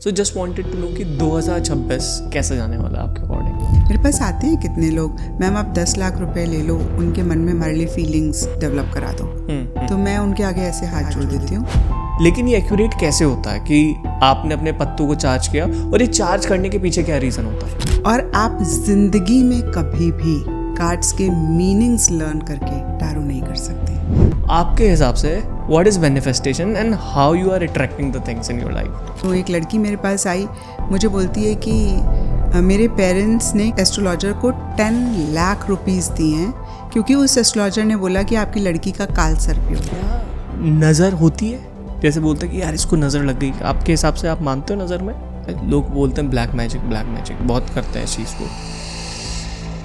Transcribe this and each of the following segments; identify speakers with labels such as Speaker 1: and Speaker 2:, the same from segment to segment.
Speaker 1: So just wanted to know कि 2026 कैसे जाने वाला है आपके अकॉर्डिंग।
Speaker 2: मेरे पास आते हैं कितने लोग, मैम आप 10 लाख रुपए ले लो, उनके मन में हमारे लिए फीलिंग्स डेवलप करा दो। तो मैं उनके आगे ऐसे हाथ जोड़ देती हूँ।
Speaker 1: लेकिन ये एक्यूरेट कैसे होता है कि आपने अपने पत्तों को चार्ज किया, और ये चार्ज करने के पीछे क्या रीज़न होता है?
Speaker 2: और आप जिंदगी में कभी भी कार्ड्स के मीनिंग्स लर्न करके टैरो नहीं कर सकते।
Speaker 1: आपके हिसाब से what is manifestation and how you are attracting the things in your life?
Speaker 2: तो एक लड़की मेरे पास आई, मुझे बोलती है कि मेरे पेरेंट्स ने एस्ट्रोलॉजर को 10 लाख रुपीस दिए हैं क्योंकि उस एस्ट्रोलॉजर ने बोला कि आपकी लड़की का काल सर्प हो।
Speaker 1: नज़र होती है, जैसे बोलते हैं कि यार इसको नज़र लग गई, आपके हिसाब से आप मानते हो नज़र में? लोग बोलते हैं ब्लैक मैजिक बहुत करते हैं इस चीज़ को।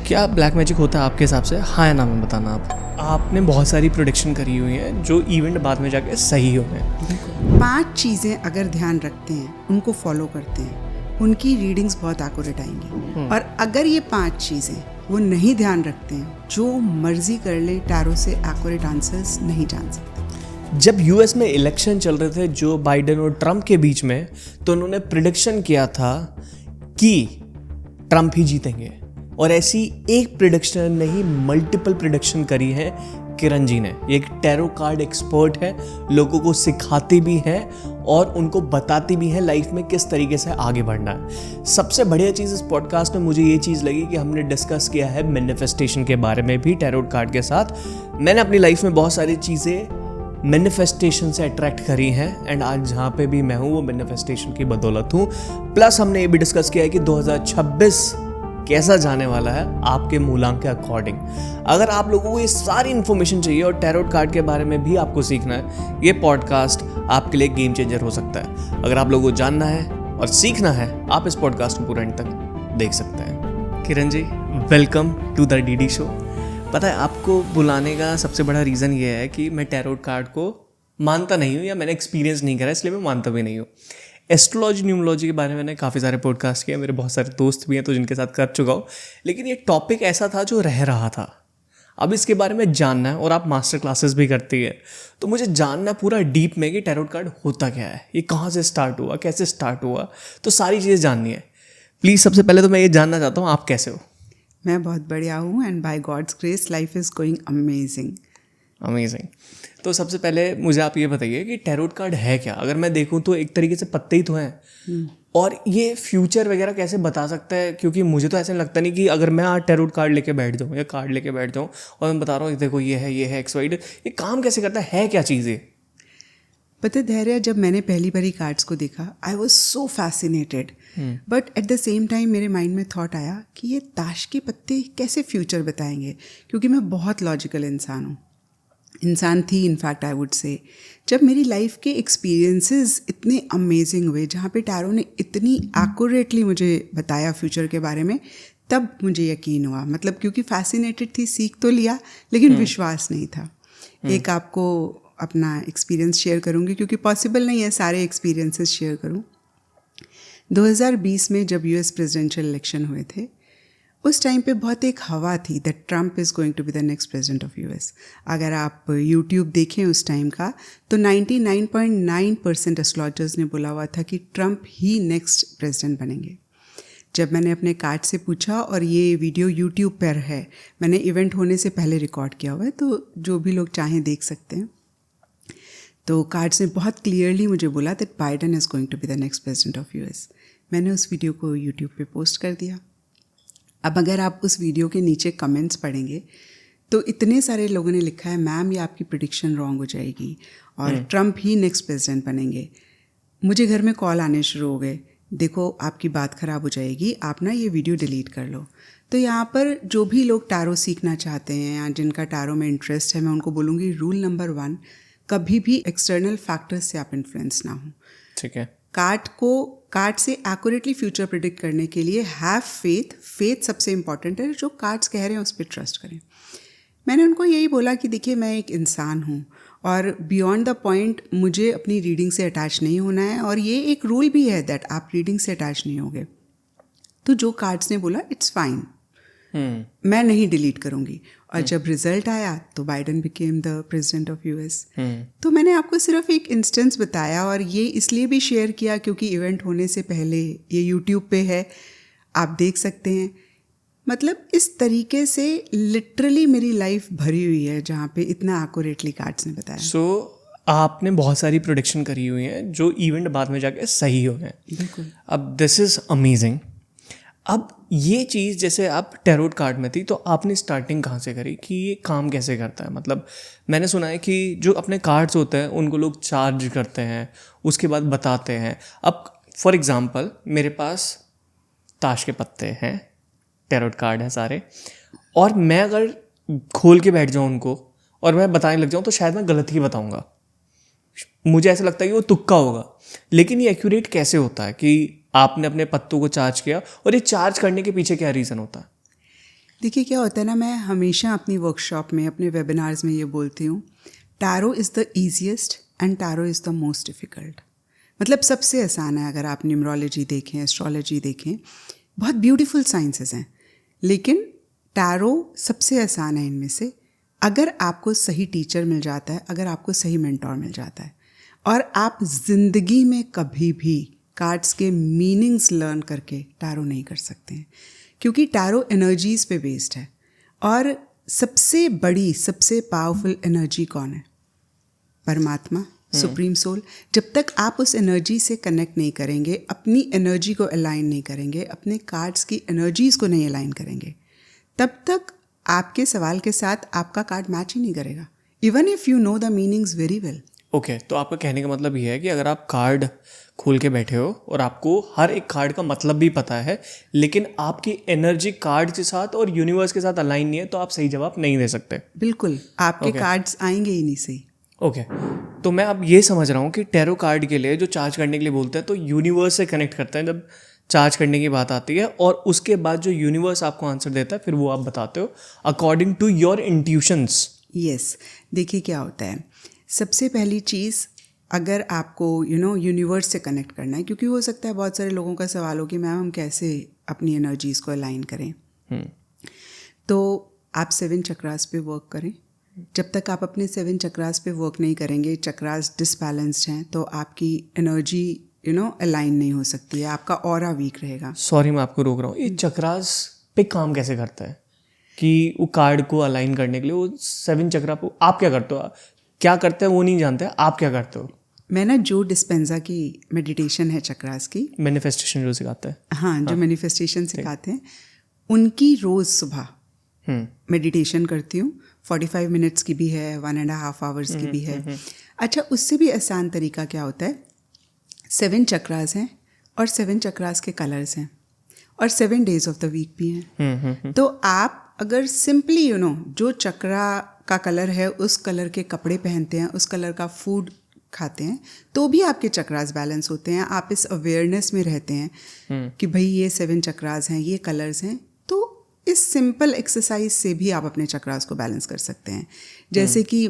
Speaker 1: क्या ब्लैक मैजिक होता है आपके हिसाब से? हाँ या ना में बताना। आपने बहुत सारी प्रोडिक्शन करी हुई हैं जो इवेंट बाद में जाके सही हो गए।
Speaker 2: 5 चीज़ें अगर ध्यान रखते हैं, उनको फॉलो करते हैं, उनकी रीडिंग्स बहुत एक्यूरेट आएंगी। और अगर ये 5 चीज़ें वो नहीं ध्यान रखते हैं, जो मर्जी कर ले, टैरो से एक्यूरेट आंसर्स नहीं जान सकते।
Speaker 1: जब यूएस में इलेक्शन चल रहे थे जो बाइडेन और ट्रम्प के बीच में, तो उन्होंने प्रिडिक्शन किया था कि ट्रम्प ही जीतेंगे, और ऐसी एक प्रिडिक्शन नहीं मल्टीपल प्रिडिक्शन करी है किरण जी ने। एक टैरो कार्ड एक्सपर्ट है, लोगों को सिखाती भी है और उनको बताती भी है लाइफ में किस तरीके से आगे बढ़ना है। सबसे बढ़िया चीज़ इस पॉडकास्ट में मुझे ये चीज़ लगी कि हमने डिस्कस किया है मैनिफेस्टेशन के बारे में भी टैरो कार्ड के साथ। मैंने अपनी लाइफ में बहुत सारी चीज़ें मैनिफेस्टेशन से अट्रैक्ट करी हैं, एंड आज जहाँ पे भी मैं हूँ वो मैनिफेस्टेशन की बदौलत हूँ। प्लस हमने ये भी डिस्कस किया है कि 2026 कैसा जाने वाला है आपके मूलांक के अकॉर्डिंग। अगर आप लोगों को ये सारी इन्फॉर्मेशन चाहिए और टैरोट कार्ड के बारे में भी आपको सीखना है, ये पॉडकास्ट आपके लिए गेम चेंजर हो सकता है। अगर आप लोगों को जानना है और सीखना है, आप इस पॉडकास्ट को पूरा एंड तक देख सकते हैं। Kiran ji, welcome to the DD show. पता है, आपको बुलाने का सबसे बड़ा रीज़न ये है कि मैं टैरोट कार्ड को मानता नहीं हूँ, या मैंने एक्सपीरियंस नहीं करा, इसलिए मैं मानता भी नहीं हूँ। एस्ट्रोलॉजी न्यूमोलॉजी के बारे में मैंने काफ़ी सारे पॉडकास्ट किए, मेरे बहुत सारे दोस्त भी हैं तो जिनके साथ कर चुका हूँ, लेकिन ये टॉपिक ऐसा था जो रह रहा था। अब इसके बारे में जानना है, और आप मास्टर क्लासेस भी करती है, तो मुझे जानना पूरा डीप में कि टैरोट कार्ड होता क्या है, ये कहाँ से स्टार्ट हुआ, कैसे स्टार्ट हुआ, तो सारी चीज़ें जाननी है। प्लीज़ सबसे पहले तो मैं ये जानना चाहता हूँ आप कैसे हो?
Speaker 2: मैं बहुत बढ़िया हूँ, and by God's grace life is going amazing.
Speaker 1: तो सबसे पहले मुझे आप ये बताइए कि टैरोट कार्ड है क्या? अगर मैं देखूं तो एक तरीके से पत्ते ही तो हैं, और ये फ्यूचर वगैरह कैसे बता सकता है? क्योंकि मुझे तो ऐसा लगता नहीं कि अगर मैं आज टैरोट कार्ड लेके बैठ जाऊँ या कार्ड लेके बैठ जाऊँ और मैं बता रहा हूँ देखो ये है XYZ, ये काम कैसे करता है क्या चीज़ है?
Speaker 2: पता धैर्य, जब मैंने पहली बारी कार्ड्स को देखा, I was so fascinated, but at the same time मेरे माइंड में थॉट आया कि ये ताश के पत्ते कैसे फ्यूचर बताएंगे, क्योंकि मैं बहुत लॉजिकल इंसान थी। इनफैक्ट आई वुड से जब मेरी लाइफ के एक्सपीरियंसेस इतने अमेजिंग हुए, जहाँ पे टैरो ने इतनी एक्यूरेटली मुझे बताया फ्यूचर के बारे में, तब मुझे यकीन हुआ। मतलब क्योंकि फैसिनेटेड थी, सीख तो लिया, लेकिन विश्वास नहीं था। एक आपको अपना एक्सपीरियंस शेयर करूँगी, क्योंकि पॉसिबल नहीं है सारे एक्सपीरियंसेस शेयर करूँ। 2020 में जब US प्रेसिडेंशियल इलेक्शन हुए थे, उस टाइम पे बहुत एक हवा थी that Trump is going to be the next president of US। अगर आप YouTube देखें उस टाइम का, तो 99.9% एस्ट्रोलॉजर्स ने बोला हुआ था कि ट्रम्प ही नेक्स्ट प्रेसिडेंट बनेंगे। जब मैंने अपने कार्ड से पूछा, और ये वीडियो YouTube पर है, मैंने इवेंट होने से पहले रिकॉर्ड किया हुआ है, तो जो भी लोग चाहें देख सकते हैं। तो कार्ड्स ने बहुत क्लियरली मुझे बोला that Biden is going to be the next president of US। मैंने उस वीडियो को YouTube पे पोस्ट कर दिया। अब अगर आप उस वीडियो के नीचे कमेंट्स पढ़ेंगे, तो इतने सारे लोगों ने लिखा है, मैम ये आपकी प्रेडिक्शन रॉन्ग हो जाएगी और ट्रम्प ही नेक्स्ट प्रेसिडेंट बनेंगे। मुझे घर में कॉल आने शुरू हो गए, देखो आपकी बात ख़राब हो जाएगी, आप ना ये वीडियो डिलीट कर लो। तो यहाँ पर जो भी लोग टैरो सीखना चाहते हैं या जिनका टैरो में इंटरेस्ट है, मैं उनको बोलूँगी रूल नंबर 1, कभी भी एक्सटर्नल फैक्टर्स से आप इन्फ्लुएंस ना हो।
Speaker 1: ठीक है।
Speaker 2: कार्ड से एक्यूरेटली फ्यूचर प्रिडिक्ट करने के लिए हैव फेथ सबसे इंपॉर्टेंट है। जो कार्ड्स कह रहे हैं उस पर ट्रस्ट करें। मैंने उनको यही बोला कि देखिए, मैं एक इंसान हूँ और बियॉन्ड द पॉइंट मुझे अपनी रीडिंग से अटैच नहीं होना है, और ये एक रूल भी है दैट आप रीडिंग से अटैच नहीं होगे। तो जो कार्ड्स ने बोला इट्स फाइन, मैं नहीं डिलीट करूंगी। और जब रिजल्ट आया तो Biden became the president of US. तो मैंने आपको सिर्फ एक इंस्टेंस बताया, और ये इसलिए भी शेयर किया क्योंकि इवेंट होने से पहले ये यूट्यूब पे है, आप देख सकते हैं। मतलब इस तरीके से लिटरली मेरी लाइफ भरी हुई है जहाँ पे इतना एक्यूरेटली कार्ड्स ने बताया।
Speaker 1: सो आपने बहुत सारी प्रोडिक्शन करी हुई हैं जो इवेंट बाद में जाके सही हो गए।
Speaker 2: बिल्कुल।
Speaker 1: अब दिस इज़ अमेजिंग। अब ये चीज़ जैसे आप टैरोट कार्ड में थी, तो आपने स्टार्टिंग कहाँ से करी कि ये काम कैसे करता है? मतलब मैंने सुना है कि जो अपने कार्ड्स होते हैं उनको लोग चार्ज करते हैं, उसके बाद बताते हैं। अब फॉर एग्ज़ाम्पल मेरे पास ताश के पत्ते हैं, टैरोट कार्ड है सारे, और मैं अगर खोल के बैठ जाऊँ उनको और मैं बताने लग जाऊँ तो शायद मैं गलत ही बताऊँगा। मुझे ऐसा लगता है कि वो तुक्का होगा। लेकिन ये एक्यूरेट कैसे होता है कि आपने अपने पत्तों को चार्ज किया, और ये चार्ज करने के पीछे क्या रीज़न होता है?
Speaker 2: देखिए क्या होता है ना, मैं हमेशा अपनी वर्कशॉप में, अपने वेबिनार्स में ये बोलती हूँ, tarot is the easiest and tarot is the most difficult. मतलब सबसे आसान है। अगर आप न्यूमरोलॉजी देखें, एस्ट्रोलॉजी देखें, बहुत ब्यूटीफुल साइंसेस हैं, लेकिन टैरो सबसे आसान है इनमें से। अगर आपको सही टीचर मिल जाता है, अगर आपको सही मेंटोर मिल जाता है, और आप ज़िंदगी में कभी भी कार्ड्स के मीनिंग्स लर्न करके टैरो नहीं कर सकते हैं, क्योंकि टैरो एनर्जीज़ पे बेस्ड है। और सबसे बड़ी, सबसे पावरफुल एनर्जी कौन है? परमात्मा, सुप्रीम सोल। जब तक आप उस एनर्जी से कनेक्ट नहीं करेंगे, अपनी एनर्जी को अलाइन नहीं करेंगे, अपने कार्ड्स की एनर्जीज़ को नहीं अलाइन करेंगे, तब तक आपके सवाल के साथ आपका कार्ड मैच ही नहीं करेगा, even if you know the meanings very well.
Speaker 1: Okay, तो आपका कहने का मतलब ये है कि अगर आप कार्ड खोल के बैठे हो और आपको हर एक कार्ड का मतलब भी पता है, लेकिन आपकी एनर्जी कार्ड के साथ और यूनिवर्स के साथ अलाइन नहीं है, तो आप सही जवाब नहीं दे सकते।
Speaker 2: बिल्कुल, आपके कार्ड्स आएंगे ही नहीं सही।
Speaker 1: ओके, तो मैं अब ये समझ रहा हूँ कि टैरो कार्ड के लिए जो चार्ज करने के लिए बोलते हैं, तो यूनिवर्स से कनेक्ट करते हैं जब चार्ज करने की बात आती है, और उसके बाद जो यूनिवर्स आपको आंसर देता है, फिर वो आप बताते हो according to your intuitions.
Speaker 2: Yes, देखिए क्या होता है। सबसे पहली चीज़, अगर आपको यूनिवर्स से कनेक्ट करना है, क्योंकि हो सकता है बहुत सारे लोगों का सवाल हो कि मैम हम कैसे अपनी एनर्जीज़ को अलाइन करें, तो आप 7 चक्रास पे वर्क करें। जब तक आप अपने 7 चक्रास पे वर्क नहीं करेंगे, चक्रास डिसबैलेंस्ड हैं, तो आपकी एनर्जी अलाइन नहीं हो सकती है, आपका ऑरा वीक रहेगा।
Speaker 1: सॉरी मैं आपको रोक रहा हूँ, ये चक्रास पे काम कैसे करता है कि वो कार्ड को अलाइन करने के लिए वो 7 चक्रा पे आप क्या करते हो? क्या करते हैं वो नहीं जानते, आप क्या करते हो?
Speaker 2: मैं ना जो डिस्पेंजा की मेडिटेशन है चक्रास की,
Speaker 1: मैनिफेस्टेशन जो सिखाता है,
Speaker 2: हाँ, जो मैनिफेस्टेशन सिखाते हैं, उनकी रोज़ सुबह मेडिटेशन करती हूँ। 45 मिनट्स की भी है, 1.5 आवर्स की भी है। अच्छा, उससे भी आसान तरीका क्या होता है, 7 चक्रास हैं और 7 चक्रास के कलर्स हैं, और 7 डेज ऑफ द वीक भी हैं। तो आप अगर सिंपली जो चक्रा का कलर है उस कलर के कपड़े पहनते हैं, उस कलर का फूड खाते हैं, तो भी आपके चक्रास बैलेंस होते हैं। आप इस अवेयरनेस में रहते हैं कि भाई ये 7 चक्रास हैं, ये कलर्स हैं। तो इस सिंपल एक्सरसाइज से भी आप अपने चक्रास को बैलेंस कर सकते हैं। जैसे कि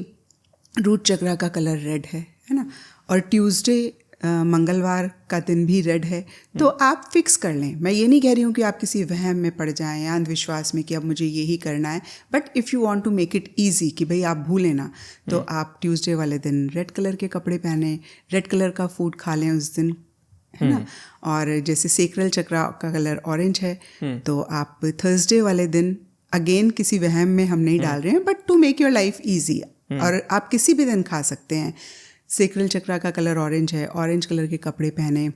Speaker 2: रूट चक्रा का कलर रेड है ना, और ट्यूसडे मंगलवार का दिन भी रेड है, तो आप फिक्स कर लें। मैं ये नहीं कह रही हूँ कि आप किसी वहम में पड़ जाएं या अंधविश्वास में कि अब मुझे यही करना है, but if you want to make it easy कि भाई आप भूलें ना, तो आप ट्यूसडे वाले दिन रेड कलर के कपड़े पहने, रेड कलर का फूड खा लें उस दिन, है ना। और जैसे सेक्रल चक्रा का कलर ऑरेंज है, तो आप थर्सडे वाले दिन, अगेन किसी वहम में हम नहीं डाल रहे हैं, but to make your life easy, और आप किसी भी दिन खा सकते हैं। सेक्रल चक्रा का कलर ऑरेंज है, ऑरेंज कलर के कपड़े पहने,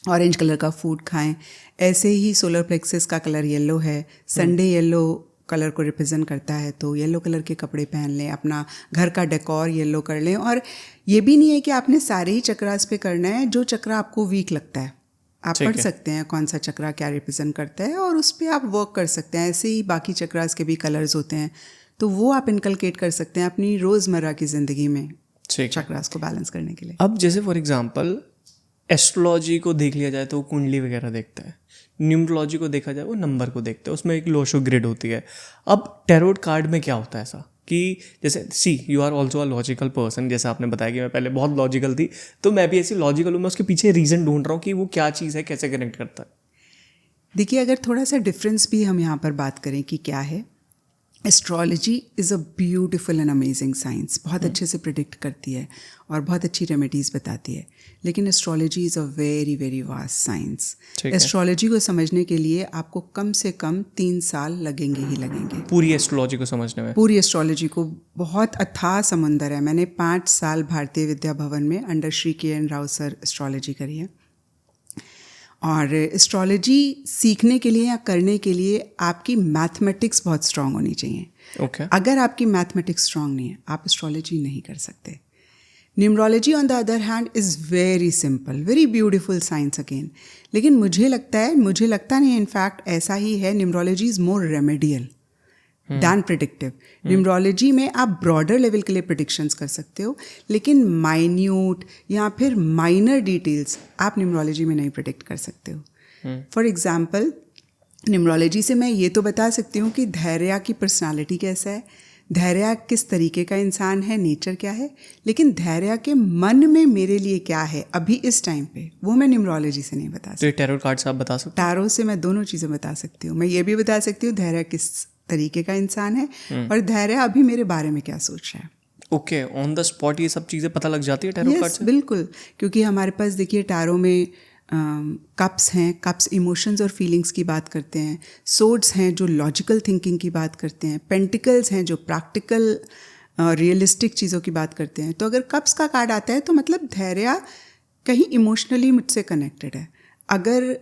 Speaker 2: ऑरेंज कलर का फूड खाएं। ऐसे ही सोलर प्लेक्सस का कलर येलो है, संडे येलो कलर को रिप्रेजेंट करता है, तो येलो कलर के कपड़े पहन लें, अपना घर का डेकोर येलो कर लें। और ये भी नहीं है कि आपने सारे ही चक्रास पे करना है, जो चक्रा आपको वीक लगता है आप पढ़ सकते हैं कौन सा चक्रा क्या रिप्रेजेंट करता है, और उस पर आप वर्क कर सकते हैं। ऐसे ही बाकी चक्रास के भी कलर्स होते हैं, तो वो आप इनकलकेट कर सकते हैं अपनी रोज़मर्रा की ज़िंदगी में चक्रास को बैलेंस करने के लिए।
Speaker 1: अब जैसे फॉर एग्जांपल एस्ट्रोलॉजी को देख लिया जाए तो वो कुंडली वगैरह देखता है, न्यूमरोलॉजी को देखा जाए वो नंबर को देखते हैं, उसमें एक लोशो ग्रिड होती है। अब टैरोट कार्ड में क्या होता है ऐसा कि जैसे you are also a logical person, जैसे आपने बताया कि मैं पहले बहुत लॉजिकल थी, तो मैं भी ऐसी लॉजिकल हूँ, मैं उसके पीछे रीज़न ढूंढ रहा हूँ कि वो क्या चीज़ है, कैसे कनेक्ट करता है।
Speaker 2: देखिए, अगर थोड़ा सा डिफरेंस भी हम यहाँ पर बात करें कि क्या है, astrology is a beautiful and amazing science, बहुत अच्छे से प्रिडिक्ट करती है और बहुत अच्छी रेमेडीज़ बताती है, लेकिन astrology is a very very vast science. Astrology को समझने के लिए आपको कम से कम 3 साल लगेंगे ही लगेंगे।
Speaker 1: पूरी एस्ट्रोलॉजी को समझने में? पूरी
Speaker 2: एस्ट्रोलॉजी को, बहुत अथाह समंदर है। मैंने 5 साल भारतीय विद्या भवन में under Shri K. N.. Rao sir astrology करी है। और एस्ट्रोलॉजी सीखने के लिए या करने के लिए आपकी मैथमेटिक्स बहुत स्ट्रांग होनी चाहिए।
Speaker 1: Okay.
Speaker 2: अगर आपकी मैथमेटिक्स स्ट्रांग नहीं है, आप एस्ट्रोलॉजी नहीं कर सकते। Numerology on the other hand is very simple, very beautiful science again, लेकिन मुझे लगता नहीं, इनफैक्ट ऐसा ही है, numerology is more remedial than predictive. Numerology में आप ब्रॉडर लेवल के लिए प्रिडिक्शंस कर सकते हो, लेकिन माइन्यूट या फिर माइनर डिटेल्स आप न्यूमरोलॉजी में नहीं प्रिडिक्ट कर सकते हो। फॉर एग्जाम्पल, न्यूमरोलॉजी से मैं ये तो बता सकती हूँ कि धैर्य की पर्सनालिटी कैसा है, धैर्य किस तरीके का इंसान है, नेचर क्या है, लेकिन धैर्य के मन में मेरे लिए क्या है अभी इस टाइम पे, वो मैं न्यूमरोलॉजी से नहीं बता सकती।
Speaker 1: तो टैरो कार्ड से आप बता सकते?
Speaker 2: टैरो से मैं दोनों चीज़ें बता सकती हूँ। मैं ये भी बता सकती हूँ धैर्य किस तरीके का इंसान है और धैर्य अभी मेरे बारे में क्या सोच रहा है।
Speaker 1: ओके, ऑन द स्पॉट ये सब चीज़ें पता लग जाती है टैरो कार्ड से?
Speaker 2: बिल्कुल, क्योंकि हमारे पास देखिए टैरो में कप्स हैं, कप्स इमोशंस और फीलिंग्स की बात करते हैं, सोर्ड्स हैं जो लॉजिकल थिंकिंग की बात करते हैं, पेंटिकल्स हैं जो प्रैक्टिकल रियलिस्टिक चीज़ों की बात करते हैं। तो अगर कप्स का कार्ड आता है तो मतलब धैर्य कहीं इमोशनली मुझसे कनेक्टेड है। अगर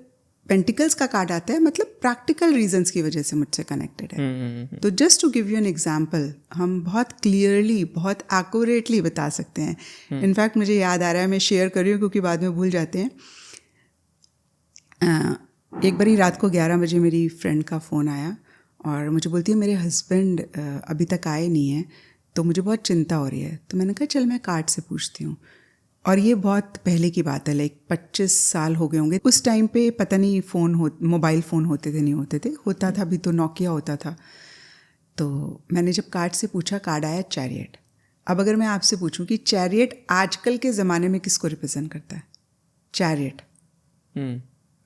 Speaker 2: पेंटिकल्स का कार्ड आता है मतलब प्रैक्टिकल रीजंस की वजह से मुझसे कनेक्टेड है। तो just to give you an example, हम बहुत क्लियरली, बहुत एक्यूरेटली बता सकते हैं। इनफैक्ट मुझे याद आ रहा है, मैं शेयर कर रही हूँ क्योंकि बाद में भूल जाते हैं। एक बारी रात को 11 बजे मेरी फ्रेंड का फ़ोन आया और मुझे बोलती है मेरे हस्बैंड अभी तक आए नहीं हैं, तो मुझे बहुत चिंता हो रही है। तो मैंने कहा चल मैं कार्ड से पूछती हूँ। और ये बहुत पहले की बात है, लाइक 25 साल हो गए होंगे। उस टाइम पे पता नहीं मोबाइल फ़ोन होते थे नहीं होते थे, होता था भी तो नोकिया होता था। तो मैंने जब कार्ड से पूछा, कार्ड आया चैरियट। अब अगर मैं आपसे पूछूं कि चैरियट आजकल के ज़माने में किसको रिप्रेजेंट करता है? चैरियट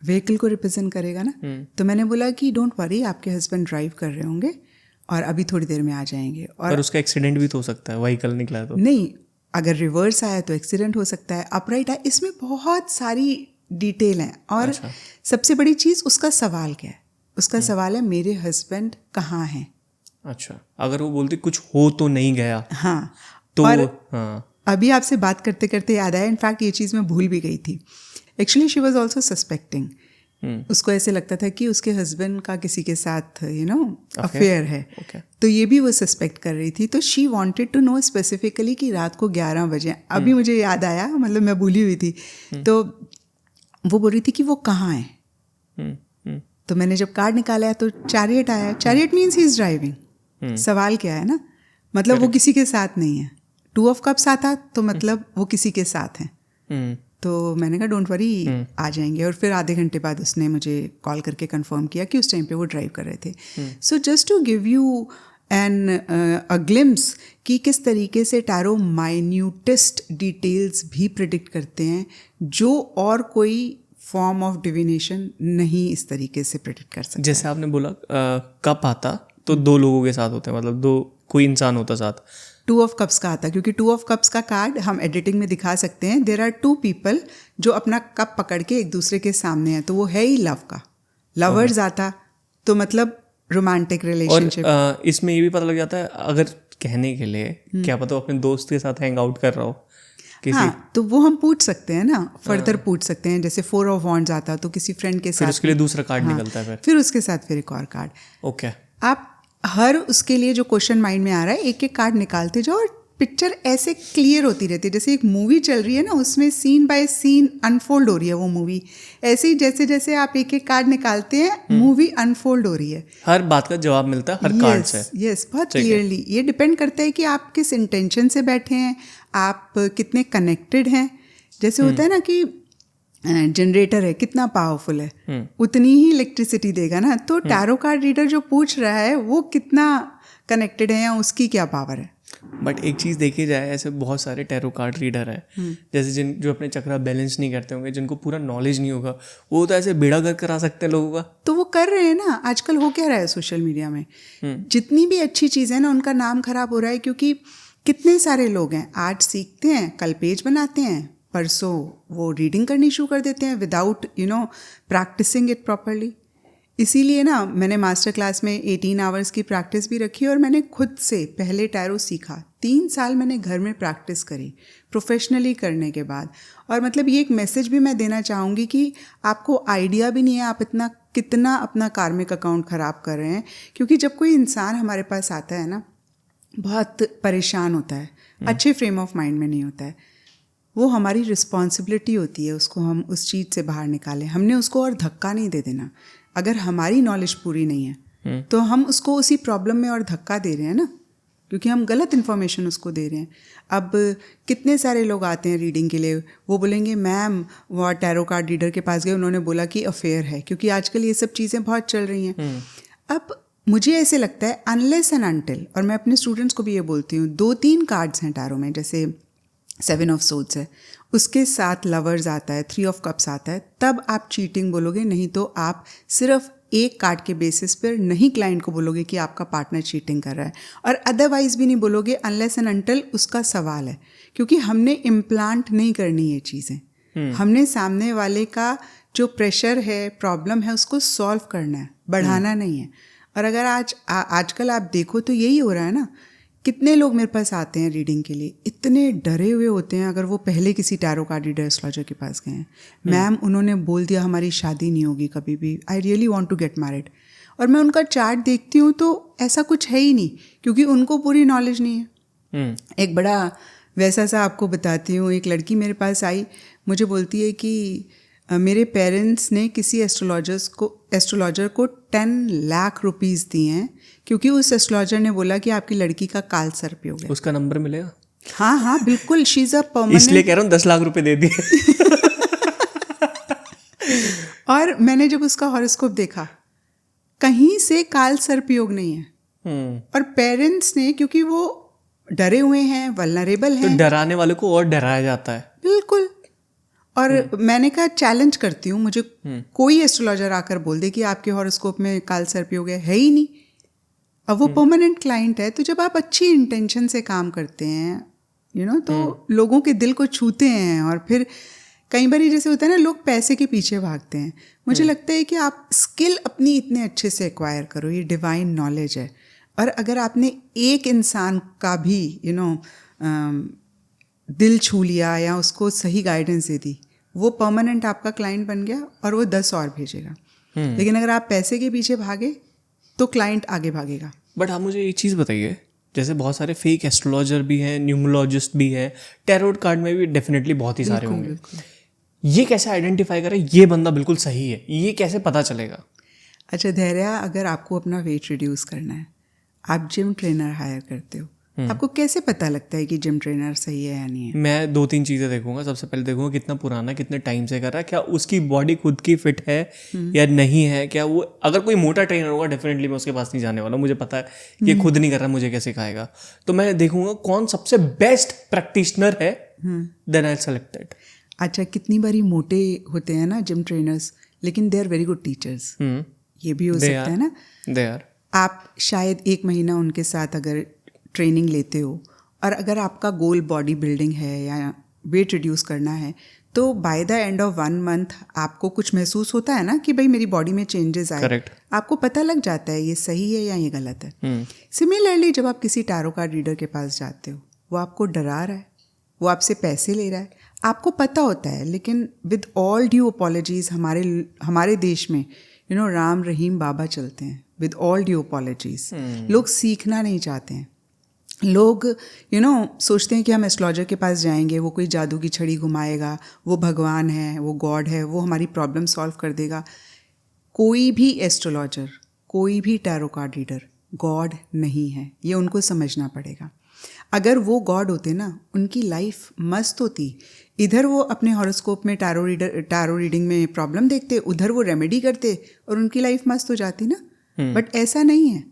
Speaker 2: व्हीकल को रिप्रेजेंट करेगा ना। तो मैंने बोला कि डोंट वरी, आपके हस्बैंड ड्राइव कर रहे होंगे और अभी थोड़ी देर में आ जाएंगे। और
Speaker 1: उसका एक्सीडेंट भी तो हो सकता है, व्हीकल निकला तो
Speaker 2: नहीं, अगर रिवर्स आया तो एक्सीडेंट हो सकता है, अपराइट आया, इसमें बहुत सारी डिटेल हैं। और सबसे बड़ी चीज़ उसका सवाल क्या है? उसका सवाल है मेरे हस्बैंड कहाँ हैं।
Speaker 1: अच्छा, अगर वो बोलती कुछ हो तो नहीं गया,
Speaker 2: हाँ,
Speaker 1: तो
Speaker 2: हाँ। अभी आपसे बात करते करते याद आया, इनफैक्ट ये चीज़ मैं भूल भी गई थी। Actually she was also suspecting. उसको ऐसे लगता था कि उसके हस्बैंड का किसी के साथ अफेयर है। तो ये भी वो सस्पेक्ट कर रही थी। तो she wanted to know specifically कि रात को 11 बजे, अभी मुझे याद आया, मतलब मैं भूली हुई थी। तो वो बोल रही थी कि वो कहाँ है। तो मैंने जब कार्ड निकाला तो चैरियट आया। Chariot means he is driving. सवाल क्या है ना, मतलब वो किसी के साथ नहीं है। 2 ऑफ कप्स आता तो मतलब वो किसी के साथ हैं। तो मैंने कहा डोंट वरी, आ जाएंगे। और फिर आधे घंटे बाद उसने मुझे कॉल करके कंफर्म किया कि उस टाइम पे वो ड्राइव कर रहे थे। So just to give you an a glimpse कि किस तरीके से टैरो माइन्यूटेस्ट डिटेल्स भी प्रिडिक्ट करते हैं, जो और कोई फॉर्म ऑफ डिविनेशन नहीं इस तरीके से प्रिडिक्ट कर सकता।
Speaker 1: जैसे आपने बोला कप आता तो 2 लोगों के साथ होते हैं, मतलब कोई इंसान होता साथ।
Speaker 2: 2 ऑफ कप्स का आता, क्योंकि 2 ऑफ कप्स का कार्ड हम एडिटिंग में दिखा सकते हैं। देयर आर 2 पीपल जो अपना कप पकड़ के एक दूसरे के सामने हैं, तो वो है ही लव का। लवर्स आता तो मतलब रोमांटिक रिलेशनशिप।
Speaker 1: और इसमें ये भी पता लग जाता है, अगर कहने के लिए क्या पता अपने दोस्त के साथ हैंग आउट कर रहा हो किसी,
Speaker 2: हाँ, तो वो हम पूछ सकते हैं ना, फर्दर पूछ सकते हैं। जैसे 4 ऑफ वॉन्ड्स आता तो किसी फ्रेंड के साथ,
Speaker 1: फिर उसके लिए दूसरा कार्ड निकलता है,
Speaker 2: फिर उसके साथ फिर एक और कार्ड।
Speaker 1: ओके,
Speaker 2: आप हर उसके लिए जो क्वेश्चन माइंड में आ रहा है एक एक कार्ड निकालते जाओ और पिक्चर ऐसे क्लियर होती रहती है। जैसे एक मूवी चल रही है ना, उसमें सीन बाय सीन अनफोल्ड हो रही है वो मूवी। ऐसे ही जैसे जैसे आप एक एक कार्ड निकालते हैं, मूवी अनफोल्ड हो रही है।
Speaker 1: हर बात का जवाब मिलता है हर कार्ड से।
Speaker 2: यस, बहुत क्लियरली। ये डिपेंड करता है कि आप किस इंटेंशन से बैठे हैं, आप कितने कनेक्टेड हैं। जैसे होता है ना कि जनरेटर है, कितना पावरफुल है, उतनी ही इलेक्ट्रिसिटी देगा ना। तो टैरो कार्ड रीडर जो पूछ रहा है वो कितना कनेक्टेड है या उसकी क्या पावर है,
Speaker 1: बट एक चीज़ देखी जाए, ऐसे बहुत सारे टैरो कार्ड रीडर हैं जैसे जो अपने चक्रा बैलेंस नहीं करते होंगे, जिनको पूरा नॉलेज नहीं होगा, वो तो ऐसे बेड़ा गर्क करा सकते हैं लोगों का।
Speaker 2: तो वो कर रहे हैं ना। आजकल हो क्या रहा है सोशल मीडिया में, जितनी भी अच्छी चीज़ें ना उनका नाम खराब हो रहा है, क्योंकि कितने सारे लोग हैं आज सीखते हैं, कल पेज बनाते हैं, परसों वो रीडिंग करनी शुरू कर देते हैं विदाउट प्रैक्टिसिंग इट प्रॉपरली। इसीलिए ना मैंने मास्टर क्लास में 18 आवर्स की प्रैक्टिस भी रखी और मैंने खुद से पहले टैरो सीखा। 3 साल मैंने घर में प्रैक्टिस करी प्रोफेशनली करने के बाद। और मतलब ये एक मैसेज भी मैं देना चाहूँगी कि आपको आइडिया भी नहीं है आप कितना अपना कार्मिक अकाउंट ख़राब कर रहे हैं। क्योंकि जब कोई इंसान हमारे पास आता है ना, बहुत परेशान होता है, अच्छे फ्रेम ऑफ माइंड में नहीं होता है, वो हमारी रिस्पॉन्सिबिलिटी होती है उसको हम उस चीज़ से बाहर निकालें। हमने उसको और धक्का नहीं दे देना। अगर हमारी नॉलेज पूरी नहीं है तो हम उसको उसी प्रॉब्लम में और धक्का दे रहे हैं ना, क्योंकि हम गलत इन्फॉर्मेशन उसको दे रहे हैं। अब कितने सारे लोग आते हैं रीडिंग के लिए, वो बोलेंगे मैम वो टैरो कार्ड रीडर के पास गए, उन्होंने बोला कि अफेयर है, क्योंकि आजकल ये सब चीज़ें बहुत चल रही हैं। अब मुझे ऐसे लगता है अनलेस एंड अनटिल, और मैं अपने स्टूडेंट्स को भी ये बोलती हूँ, 2-3 कार्ड्स हैं टैरो में, जैसे 7 ऑफ सोर्ड्स है, उसके साथ लवर्स आता है, 3 ऑफ कप्स आता है, तब आप चीटिंग बोलोगे। नहीं तो आप सिर्फ एक कार्ड के बेसिस पर नहीं क्लाइंट को बोलोगे कि आपका पार्टनर चीटिंग कर रहा है, और अदरवाइज भी नहीं बोलोगे अनलेस एंड अनटिल उसका सवाल है। क्योंकि हमने इम्प्लांट नहीं करनी ये चीज़ें, हमने सामने वाले का जो प्रेशर है, प्रॉब्लम है, उसको सॉल्व करना है, बढ़ाना नहीं है। और अगर आजकल आप देखो तो यही हो रहा है ना, कितने लोग मेरे पास आते हैं रीडिंग के लिए, इतने डरे हुए होते हैं अगर वो पहले किसी टैरो कार्ड रीडर एस्ट्रोलॉजर के पास गए हैं। मैम उन्होंने बोल दिया हमारी शादी नहीं होगी कभी भी, I really want to get married, और मैं उनका चार्ट देखती हूँ तो ऐसा कुछ है ही नहीं, क्योंकि उनको पूरी नॉलेज नहीं है। एक बड़ा वैसा सा आपको बताती हूँ, एक लड़की मेरे पास आई, मुझे बोलती है कि मेरे पेरेंट्स ने किसी एस्ट्रोलॉजर को 10 लाख रुपीस दिए हैं, क्योंकि उस एस्ट्रोलॉजर ने बोला कि आपकी लड़की का काल सर्पयोग है।
Speaker 1: उसका नंबर मिलेगा?
Speaker 2: हाँ बिल्कुल, शी इज अ परमानेंट।
Speaker 1: इसलिए कह रहा हूँ 10 लाख रुपए दे दिए।
Speaker 2: और मैंने जब उसका हॉरोस्कोप देखा, कहीं से काल सर्पयोग नहीं है। और पेरेंट्स ने, क्योंकि वो डरे हुए हैं, वल्नरेबल हैं,
Speaker 1: तो डराने वाले को और डराया जाता है।
Speaker 2: बिल्कुल। और मैंने कहा चैलेंज करती हूँ, मुझे कोई एस्ट्रोलॉजर आकर बोल दे कि आपके हॉरोस्कोप में काल सर्पयोग है ही नहीं। अब वो परमानेंट क्लाइंट है। तो जब आप अच्छी इंटेंशन से काम करते हैं तो लोगों के दिल को छूते हैं। और फिर कई बार जैसे होता है ना, लोग पैसे के पीछे भागते हैं। मुझे लगता है कि आप स्किल अपनी इतने अच्छे से एक्वायर करो, ये डिवाइन नॉलेज है। और अगर आपने एक इंसान का भी दिल छू लिया या उसको सही गाइडेंस दे दी, वो परमानेंट आपका क्लाइंट बन गया और वो 10 और भेजेगा। लेकिन अगर आप पैसे के पीछे भागे तो क्लाइंट आगे भागेगा।
Speaker 1: बट आप मुझे एक चीज़ बताइए, जैसे बहुत सारे फेक एस्ट्रोलॉजर भी हैं, न्यूमरोलॉजिस्ट भी हैं, टैरोट कार्ड में भी डेफिनेटली बहुत ही सारे होंगे। ये कैसे आइडेंटिफाई करें ये बंदा बिल्कुल सही है, ये कैसे पता चलेगा?
Speaker 2: अच्छा धैर्या, अगर आपको अपना वेट रिड्यूस करना है, आप जिम ट्रेनर हायर करते हो, आपको कैसे पता लगता है कि जिम ट्रेनर सही है या नहीं है?
Speaker 1: मैं 2-3 चीज़ें देखूंगा। सबसे पहले देखूंगा कितना पुराना, कितने टाइम से कर रहा है, क्या उसकी बॉडी खुद की फिट है या नहीं है, क्या वो, अगर कोई मोटा ट्रेनर होगा डेफिनेटली मैं उसके पास नहीं जाने वाला, मुझे पता है ये खुद नहीं कर रहा, मुझे कैसे सिखाएगा। तो मैं देखूंगा कौन सबसे बेस्ट प्रैक्टिशनर है, देन आई सेलेक्ट दैट।
Speaker 2: अच्छा, कितनी बारी मोटे होते हैं ना जिम ट्रेनर्स, लेकिन they are very good teachers. ये भी हो सकता है ना।
Speaker 1: They are.
Speaker 2: आप शायद 1 महीना उनके साथ अगर ट्रेनिंग लेते हो, और अगर आपका गोल बॉडी बिल्डिंग है या वेट रिड्यूस करना है, तो by the end of 1 month आपको कुछ महसूस होता है ना कि भाई मेरी बॉडी में चेंजेस आए।
Speaker 1: Correct.
Speaker 2: आपको पता लग जाता है ये सही है या ये गलत है। सिमिलरली जब आप किसी टैरो कार्ड रीडर के पास जाते हो, वो आपको डरा रहा है, वो आपसे पैसे ले रहा है, आपको पता होता है। लेकिन विद ऑल ड्यू अपॉलॉजीज, हमारे देश में राम रहीम बाबा चलते हैं। विद ऑल ड्यू अपॉलॉजीज, लोग सीखना नहीं चाहते हैं। लोग सोचते हैं कि हम एस्ट्रोलॉजर के पास जाएंगे, वो कोई जादू की छड़ी घुमाएगा, वो भगवान है, वो गॉड है, वो हमारी प्रॉब्लम सॉल्व कर देगा। कोई भी एस्ट्रोलॉजर, कोई भी टैरो कार्ड रीडर गॉड नहीं है, ये उनको समझना पड़ेगा। अगर वो गॉड होते ना, उनकी लाइफ मस्त होती। इधर वो अपने हॉरोस्कोप में टैरो रीडिंग में प्रॉब्लम देखते, उधर वो रेमेडी करते और उनकी लाइफ मस्त हो जाती ना। बट ऐसा नहीं है,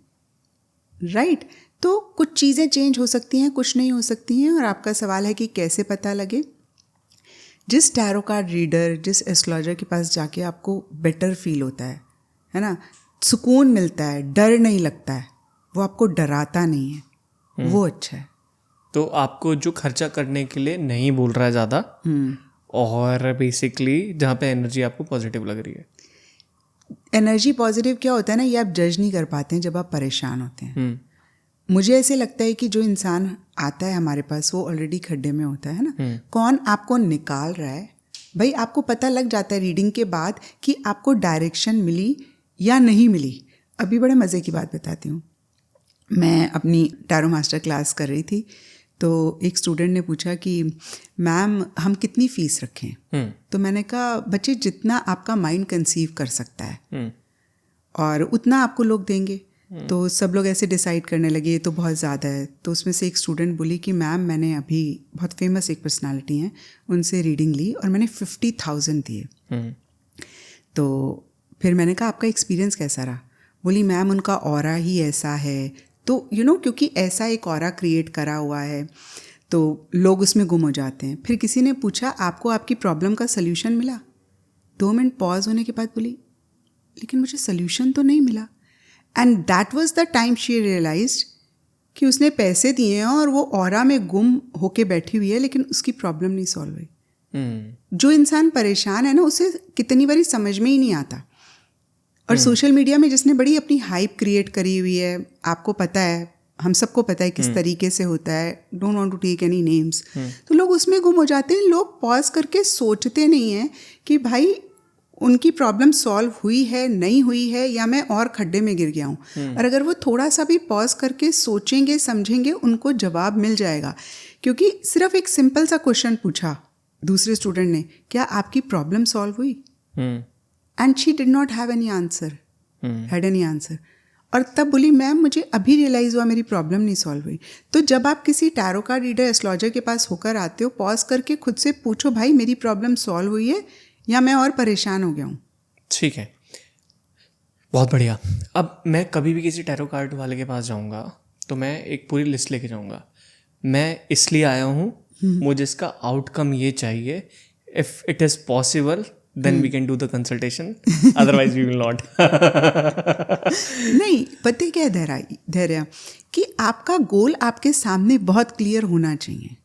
Speaker 2: राइट? तो कुछ चीज़ें चेंज हो सकती हैं, कुछ नहीं हो सकती हैं, और आपका सवाल है कि कैसे पता लगे। जिस टैरो कार्ड रीडर, जिस एस्ट्रोलॉजर के पास जाके आपको बेटर फील होता है ना, सुकून मिलता है, डर नहीं लगता है, वो आपको डराता नहीं है, वो अच्छा है।
Speaker 1: तो आपको जो खर्चा करने के लिए नहीं बोल रहा है ज़्यादा, और बेसिकली जहाँ पे एनर्जी आपको पॉजिटिव लग रही है।
Speaker 2: एनर्जी पॉजिटिव क्या होता है ना, ये आप जज नहीं कर पाते हैं जब आप परेशान होते हैं। मुझे ऐसे लगता है कि जो इंसान आता है हमारे पास वो ऑलरेडी खड्डे में होता है ना। कौन आपको निकाल रहा है, भाई आपको पता लग जाता है रीडिंग के बाद कि आपको डायरेक्शन मिली या नहीं मिली। अभी बड़े मज़े की बात बताती हूँ। मैं अपनी टैरो मास्टर क्लास कर रही थी, तो एक स्टूडेंट ने पूछा कि मैम हम कितनी फ़ीस रखें। तो मैंने कहा बच्चे जितना आपका माइंड कंसीव कर सकता है और उतना आपको लोग देंगे। तो सब लोग ऐसे डिसाइड करने लगे ये तो बहुत ज़्यादा है। तो उसमें से एक स्टूडेंट बोली कि मैम मैंने अभी बहुत फेमस एक पर्सनालिटी हैं उनसे रीडिंग ली और मैंने 50,000 दिए। तो फिर मैंने कहा आपका एक्सपीरियंस कैसा रहा? बोली मैम उनका ऑरा ही ऐसा है। तो क्योंकि ऐसा एक ऑरा क्रिएट करा हुआ है तो लोग उसमें गुम हो जाते हैं। फिर किसी ने पूछा आपको आपकी प्रॉब्लम का सल्यूशन मिला? 2 मिनट पॉज होने के बाद बोली लेकिन मुझे सल्यूशन तो नहीं मिला। And that was the time she realised कि उसने पैसे दिए हैं और वो ऑरा में गुम होके बैठी हुई है, लेकिन उसकी प्रॉब्लम नहीं सॉल्व हुई। जो इंसान परेशान है ना उसे कितनी बारी समझ में ही नहीं आता। और सोशल मीडिया में जिसने बड़ी अपनी हाइप क्रिएट करी हुई है, आपको पता है, हम सबको पता है किस तरीके से होता है, don't want to take any names, तो लोग उसमें गुम हो जाते हैं। लोग पॉज करके सोचते नहीं हैं कि भाई उनकी प्रॉब्लम सॉल्व हुई है, नहीं हुई है, या मैं और खड्डे में गिर गया हूँ। और अगर वो थोड़ा सा भी पॉज करके सोचेंगे, समझेंगे, उनको जवाब मिल जाएगा। क्योंकि सिर्फ एक सिंपल सा क्वेश्चन पूछा दूसरे स्टूडेंट ने, क्या आपकी प्रॉब्लम सॉल्व हुई? And she did not have any answer, had any answer. और तब बोली मैम मुझे अभी रियलाइज़ हुआ मेरी प्रॉब्लम नहीं सॉल्व हुई। तो जब आप किसी टैरो कार्ड रीडर, एस्ट्रोलॉजर के पास होकर आते हो, पॉज करके खुद से पूछो भाई मेरी प्रॉब्लम सॉल्व हुई है या मैं और परेशान हो गया हूँ।
Speaker 1: ठीक है, बहुत बढ़िया। अब मैं कभी भी किसी टैरो कार्ड वाले के पास जाऊँगा तो मैं एक पूरी लिस्ट लेके जाऊँगा। मैं इसलिए आया हूँ, मुझे इसका आउटकम ये चाहिए। If it is possible then we can do the consultation, otherwise we will not.
Speaker 2: नहीं, पता क्या है धैर्य, कि आपका गोल आपके सामने बहुत क्लियर होना चाहिए।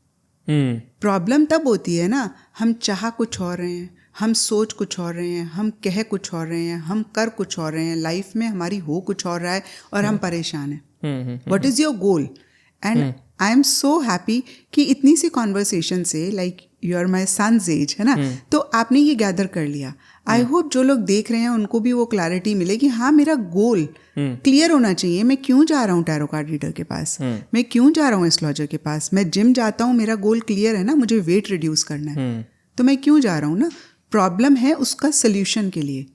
Speaker 2: प्रॉब्लम तब होती है ना, हम चाह कुछ और रहे हैं, हम सोच कुछ और रहे हैं, हम कह कुछ और रहे हैं, हम कर कुछ और रहे हैं, लाइफ में हमारी हो कुछ और रहा है और हम परेशान हैं। What is your goal? And I am so happy कि इतनी सी कॉन्वर्सेशन से, like you are my son's age, है ना, तो आपने ये गैदर कर लिया। आई होप जो लोग देख रहे हैं उनको भी वो क्लैरिटी मिले कि हाँ मेरा गोल क्लियर होना चाहिए। मैं क्यों जा रहा हूँ टैरो कार्ड रीडर के पास, मैं क्यों जा रहा हूँ एस्ट्रोलॉजर के पास, मैं जिम जाता हूँ, मेरा गोल क्लियर है ना, मुझे वेट रिड्यूस करना है, तो मैं क्यों जा रहा हूँ ना, प्रॉब्लम है उसका सोल्यूशन के लिए।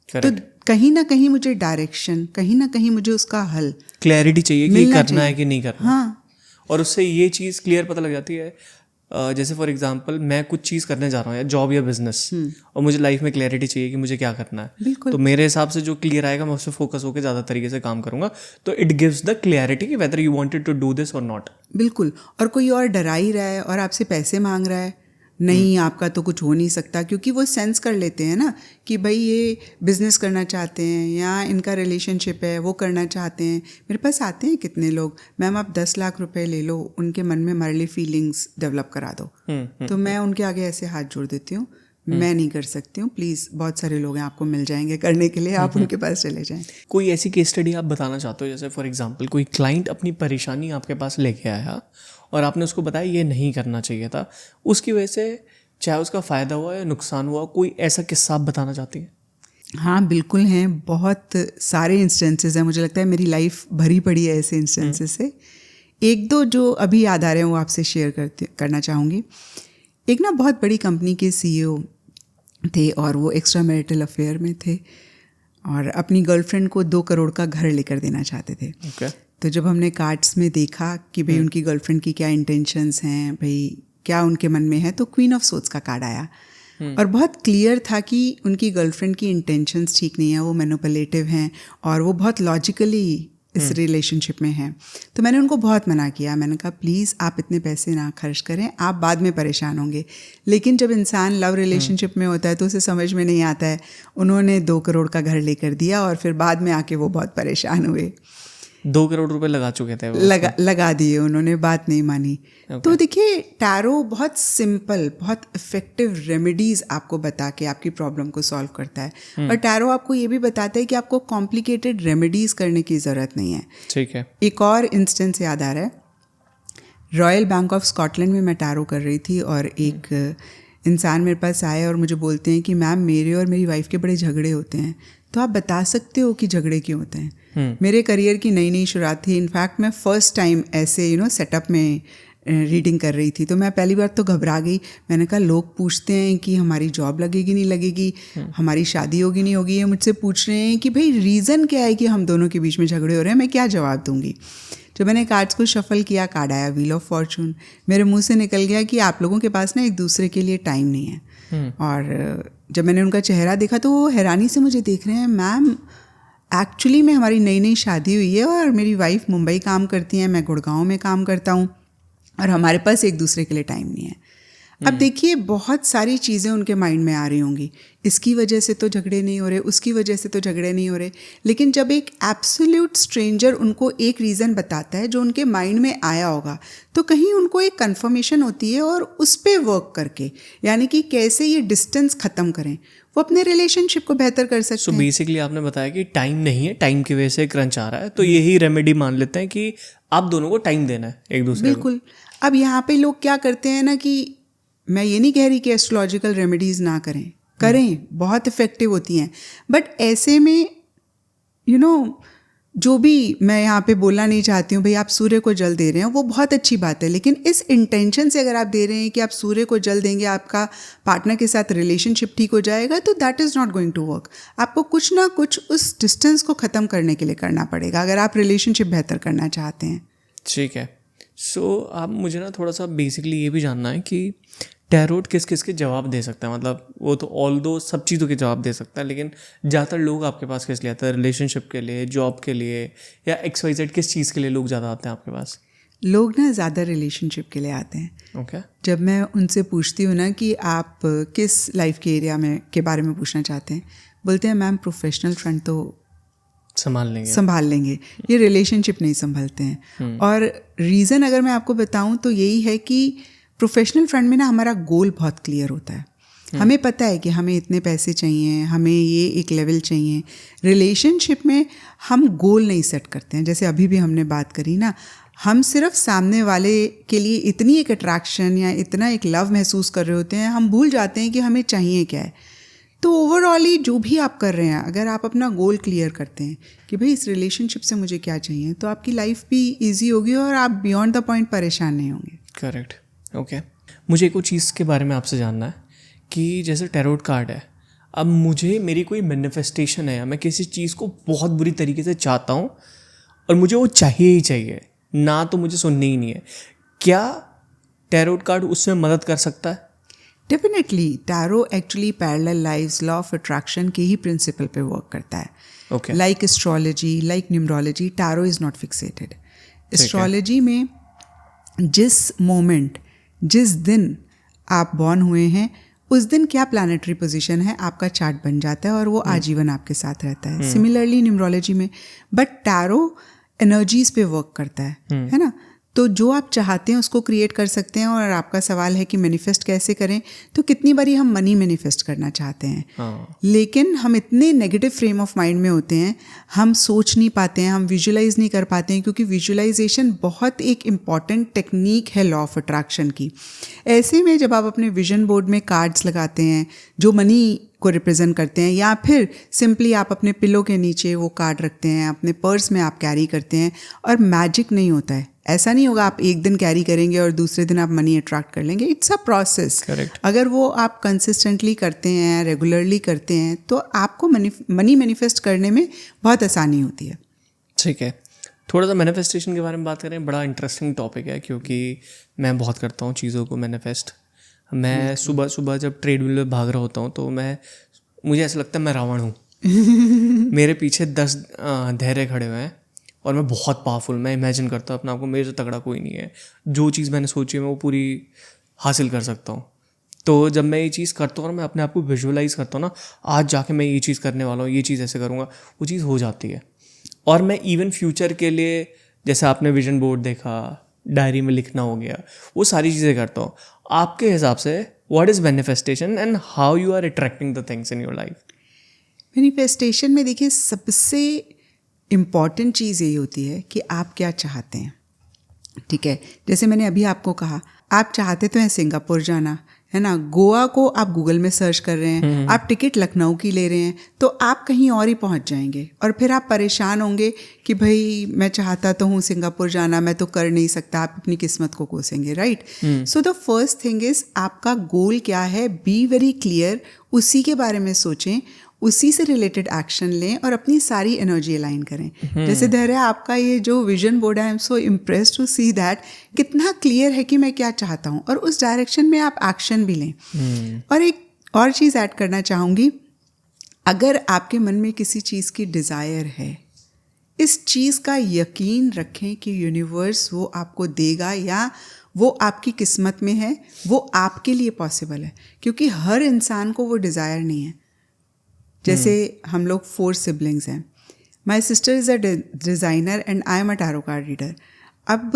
Speaker 2: तो कहीं ना कहीं मुझे डायरेक्शन, कहीं ना कहीं मुझे उसका हल,
Speaker 1: क्लैरिटी चाहिए कि करना है कि नहीं करना।
Speaker 2: हाँ,
Speaker 1: और उससे ये चीज़ क्लियर पता लग जाती है। जैसे फॉर एग्जांपल मैं कुछ चीज़ करने जा रहा हूँ, या जॉब या बिजनेस, और मुझे लाइफ में क्लैरिटी चाहिए कि मुझे क्या करना है, तो मेरे हिसाब से जो क्लियर आएगा मैं उस पर फोकस होकर ज़्यादा तरीके से काम करूँगा। तो इट गिव्स द क्लैरिटी कि whether you wanted to do this और नॉट।
Speaker 2: बिल्कुल। और कोई और डरा ही रहा है और आपसे पैसे मांग रहा है, नहीं आपका तो कुछ हो नहीं सकता, क्योंकि वो सेंस कर लेते हैं ना कि भाई ये बिजनेस करना चाहते हैं या इनका रिलेशनशिप है वो करना चाहते हैं। मेरे पास आते हैं कितने लोग, मैम आप 10 लाख रुपए ले लो, उनके मन में हमारे लिए फीलिंग्स डेवलप करा दो। तो मैं उनके आगे ऐसे हाथ जोड़ देती हूँ, मैं नहीं कर सकती हूँ, प्लीज़ बहुत सारे लोग हैं आपको मिल जाएंगे करने के लिए, आप उनके पास चले जाएं।
Speaker 1: कोई ऐसी केस स्टडी आप बताना चाहते हो, जैसे फॉर एग्जांपल कोई क्लाइंट अपनी परेशानी आपके पास लेके आया और आपने उसको बताया ये नहीं करना चाहिए था, उसकी वजह से चाहे उसका फ़ायदा हुआ या नुकसान हुआ, कोई ऐसा किस्सा आप बताना चाहती हैं?
Speaker 2: हाँ बिल्कुल हैं, बहुत सारे इंस्टेंसेस हैं। मुझे लगता है मेरी लाइफ भरी पड़ी है ऐसे इंस्टेंसेस से। एक दो जो अभी याद आ रहे हैं वो आपसे शेयर करना चाहूँगी। एक ना बहुत बड़ी कंपनी के CEO थे और वो एक्स्ट्रा मैरिटल अफेयर में थे और अपनी गर्लफ्रेंड को 2 करोड़ का घर लेकर देना चाहते थे। तो जब हमने कार्ड्स में देखा कि भाई उनकी गर्लफ्रेंड की क्या इंटेंशंस हैं, भाई क्या उनके मन में है, तो क्वीन ऑफ सोर्ड्स का कार्ड आया और बहुत क्लियर था कि उनकी गर्लफ्रेंड की इंटेंशंस ठीक नहीं है, वो मैनिपुलेटिव हैं और वो बहुत लॉजिकली इस रिलेशनशिप में हैं। तो मैंने उनको बहुत मना किया, मैंने कहा प्लीज़ आप इतने पैसे ना खर्च करें, आप बाद में परेशान होंगे। लेकिन जब इंसान लव रिलेशनशिप में होता है तो उसे समझ में नहीं आता है। उन्होंने 2 करोड़ का घर लेकर दिया और फिर बाद में आके वो बहुत परेशान हुए।
Speaker 1: 2 करोड़ रुपए लगा चुके थे वो
Speaker 2: लगा दिए उन्होंने, बात नहीं मानी। तो देखिए टैरो बहुत सिंपल, बहुत इफेक्टिव रेमेडीज आपको बता के आपकी प्रॉब्लम को सॉल्व करता है। और टैरो आपको ये भी बताता है कि आपको कॉम्प्लिकेटेड रेमेडीज करने की ज़रूरत नहीं है।
Speaker 1: ठीक है।
Speaker 2: एक और इंस्टेंस याद आ रहा है, रॉयल बैंक ऑफ स्कॉटलैंड में मैं टैरो कर रही थी और एक इंसान मेरे पास आए और मुझे बोलते हैं कि मैम मेरे और मेरी वाइफ के बड़े झगड़े होते हैं, तो आप बता सकते हो कि झगड़े क्यों होते हैं। मेरे करियर की नई नई शुरुआत थी, इनफैक्ट मैं फर्स्ट टाइम ऐसे सेटअप में रीडिंग कर रही थी। तो मैं पहली बार तो घबरा गई। मैंने कहा लोग पूछते हैं कि हमारी जॉब लगेगी नहीं लगेगी, हमारी शादी होगी नहीं होगी, ये मुझसे पूछ रहे हैं कि भाई रीज़न क्या है कि हम दोनों के बीच में झगड़े हो रहे हैं, मैं क्या जवाब दूंगी। जब मैंने कार्ड्स को शफल किया, कार्ड आया व्हील ऑफ फॉर्चून। मेरे मुंह से निकल गया कि आप लोगों के पास ना एक दूसरे के लिए टाइम नहीं है। और जब मैंने उनका चेहरा देखा तो वो हैरानी से मुझे देख रहे हैं, मैम एक्चुअली में हमारी नई नई शादी हुई है और मेरी वाइफ मुंबई काम करती हैं, मैं गुड़गांव में काम करता हूँ और हमारे पास एक दूसरे के लिए टाइम नहीं है। अब देखिए बहुत सारी चीज़ें उनके माइंड में आ रही होंगी, इसकी वजह से तो झगड़े नहीं हो रहे, उसकी वजह से तो झगड़े नहीं हो रहे। लेकिन जब एक एब्सोल्यूट स्ट्रेंजर उनको एक रीज़न बताता है जो उनके माइंड में आया होगा, तो कहीं उनको एक कंफर्मेशन होती है और उस पर वर्क करके, यानी कि कैसे ये डिस्टेंस ख़त्म करें, वो अपने रिलेशनशिप को बेहतर कर सकते हैं।
Speaker 1: बेसिकली आपने बताया कि टाइम नहीं है, टाइम की वजह से क्रंच आ रहा है, तो यही रेमेडी मान लेते हैं कि आप दोनों को टाइम देना है एक दूसरे को।
Speaker 2: बिल्कुल। अब यहाँ पे लोग क्या करते हैं ना, कि मैं ये नहीं कह रही कि एस्ट्रोलॉजिकल रेमेडीज़ ना करें, बहुत इफ़ेक्टिव होती हैं, बट ऐसे में जो भी मैं यहाँ पे बोलना नहीं चाहती हूँ, भाई आप सूर्य को जल दे रहे हैं वो बहुत अच्छी बात है, लेकिन इस इंटेंशन से अगर आप दे रहे हैं कि आप सूर्य को जल देंगे आपका पार्टनर के साथ रिलेशनशिप ठीक हो जाएगा, तो that is not going to work. आपको कुछ ना कुछ उस डिस्टेंस को ख़त्म करने के लिए करना पड़ेगा अगर आप रिलेशनशिप बेहतर करना चाहते हैं। ठीक
Speaker 1: है। सो आप मुझे ना थोड़ा सा बेसिकली ये भी जानना है कि टैरोट किस किस के जवाब दे सकता है। मतलब वो तो ऑल दो सब चीज़ों के जवाब दे सकता है, लेकिन ज़्यादातर लोग आपके पास किस लिए आते हैं? रिलेशनशिप के लिए, जॉब के लिए, या XYZ किस चीज़ के लिए लोग ज़्यादा आते हैं आपके पास?
Speaker 2: लोग ना ज़्यादा रिलेशनशिप के लिए आते हैं।
Speaker 1: ओके।
Speaker 2: जब मैं उनसे पूछती हूँ ना कि आप किस लाइफ के एरिया में के बारे में पूछना चाहते हैं, बोलते हैं मैम प्रोफेशनल फ्रंट तो संभाल लेंगे, ये रिलेशनशिप नहीं संभालते हैं। और रीज़न अगर मैं आपको बताऊं तो यही है कि प्रोफेशनल फ्रंट में ना हमारा गोल बहुत क्लियर होता है, हमें पता है कि हमें इतने पैसे चाहिए, हमें ये एक लेवल चाहिए। रिलेशनशिप में हम गोल नहीं सेट करते हैं, जैसे अभी भी हमने बात करी ना, हम सिर्फ सामने वाले के लिए इतनी एक अट्रैक्शन या इतना एक लव महसूस कर रहे होते हैं, हम भूल जाते हैं कि हमें चाहिए क्या है। तो ओवरऑली जो भी आप कर रहे हैं, अगर आप अपना गोल क्लियर करते हैं कि भाई इस रिलेशनशिप से मुझे क्या चाहिए, तो आपकी लाइफ भी ईजी होगी और आप बियॉन्ड द पॉइंट परेशान नहीं होंगे।
Speaker 1: करेक्ट। ओके। मुझे एक और चीज़ के बारे में आपसे जानना है कि जैसे टैरोट कार्ड है, अब मुझे मेरी कोई मैनिफेस्टेशन है, मैं किसी चीज़ को बहुत बुरी तरीके से चाहता हूँ और मुझे वो चाहिए ही चाहिए, ना तो मुझे सुननी ही नहीं है, क्या टैरोट कार्ड उसमें मदद कर सकता है?
Speaker 2: Definitely. Tarot actually parallel lives, law of attraction के ही प्रिंसिपल पे वर्क करता है।
Speaker 1: Okay.
Speaker 2: Like astrology, like numerology, tarot is not fixated. Astrology में जिस मोमेंट, जिस दिन आप बॉर्न हुए हैं, उस दिन क्या प्लैनेटरी पोजीशन है, आपका चार्ट बन जाता है और वो आजीवन आपके साथ रहता है। सिमिलरली न्यूमरोलॉजी में, बट टैरो एनर्जीज पे वर्क करता है ना। तो जो आप चाहते हैं उसको क्रिएट कर सकते हैं। और आपका सवाल है कि मैनिफेस्ट कैसे करें, तो कितनी बारी हम मनी मैनिफेस्ट करना चाहते हैं, लेकिन हम इतने नेगेटिव फ्रेम ऑफ माइंड में होते हैं, हम सोच नहीं पाते हैं, हम विजुलाइज नहीं कर पाते हैं, क्योंकि विजुलाइजेशन बहुत एक इम्पॉर्टेंट टेक्निक है लॉ ऑफ अट्रैक्शन की। ऐसे में जब आप अपने विजन बोर्ड में कार्ड्स लगाते हैं जो मनी को रिप्रेजेंट करते हैं, या फिर सिंपली आप अपने पिलो के नीचे वो कार्ड रखते हैं, अपने पर्स में आप कैरी करते हैं, और मैजिक नहीं होता है। ऐसा नहीं होगा आप एक दिन कैरी करेंगे और दूसरे दिन आप मनी अट्रैक्ट कर लेंगे। It's a process. अगर वो आप कंसिस्टेंटली करते हैं, रेगुलरली करते हैं, तो आपको मनी मैनिफेस्ट करने में बहुत आसानी होती है।
Speaker 1: ठीक है। थोड़ा सा मैनिफेस्टेशन के बारे में बात करें, बड़ा इंटरेस्टिंग टॉपिक है, क्योंकि मैं बहुत करता हूँ चीज़ों को मैनिफेस्ट। मैं सुबह सुबह जब ट्रेडमिल में भाग रहा होता हूँ तो मुझे ऐसा लगता है मैं रावण हूँ। मेरे पीछे 10 धैर्य खड़े हुए हैं और मैं बहुत पावरफुल, मैं इमेजिन करता हूँ अपने आप को मेरे से तगड़ा कोई नहीं है, जो चीज़ मैंने सोची है मैं वो पूरी हासिल कर सकता हूँ। तो जब मैं ये चीज़ करता हूँ और मैं अपने आप को विजुअलाइज करता हूँ ना, आज जाके मैं ये चीज़ करने वाला हूँ, ये चीज़ ऐसे करूँगा, वो चीज़ हो जाती है। और मैं इवन फ्यूचर के लिए, जैसे आपने विजन बोर्ड देखा, डायरी में लिखना हो गया, वो सारी चीज़ें करता हूँ। आपके हिसाब से what is manifestation and how you are attracting the things in your life?
Speaker 2: Manifestation में देखिए सबसे इम्पॉर्टेंट चीज़ यही होती है कि आप क्या चाहते हैं। ठीक है, जैसे मैंने अभी आपको कहा, आप चाहते तो हैं सिंगापुर जाना, है ना, गोवा को आप गूगल में सर्च कर रहे हैं, आप टिकट लखनऊ की ले रहे हैं, तो आप कहीं और ही पहुंच जाएंगे और फिर आप परेशान होंगे कि भाई मैं चाहता तो हूँ सिंगापुर जाना, मैं तो कर नहीं सकता, आप अपनी किस्मत को कोसेंगे, right. So the first thing is आपका गोल क्या है, बी वेरी क्लियर, उसी के बारे में सोचें, उसी से रिलेटेड एक्शन लें और अपनी सारी एनर्जी अलाइन करें। जैसे धैर्य, आपका ये जो विजन बोर्ड है, I am so impressed to see that कितना क्लियर है कि मैं क्या चाहता हूँ और उस डायरेक्शन में आप एक्शन भी लें। और एक और चीज़ ऐड करना चाहूँगी, अगर आपके मन में किसी चीज़ की डिज़ायर है, इस चीज़ का यकीन रखें कि यूनिवर्स वो आपको देगा या वो आपकी किस्मत में है, वो आपके लिए पॉसिबल है, क्योंकि हर इंसान को वो डिज़ायर नहीं है। जैसे हम लोग 4 सिबलिंग्स हैं, my sister is a designer and I am a tarot card reader. अब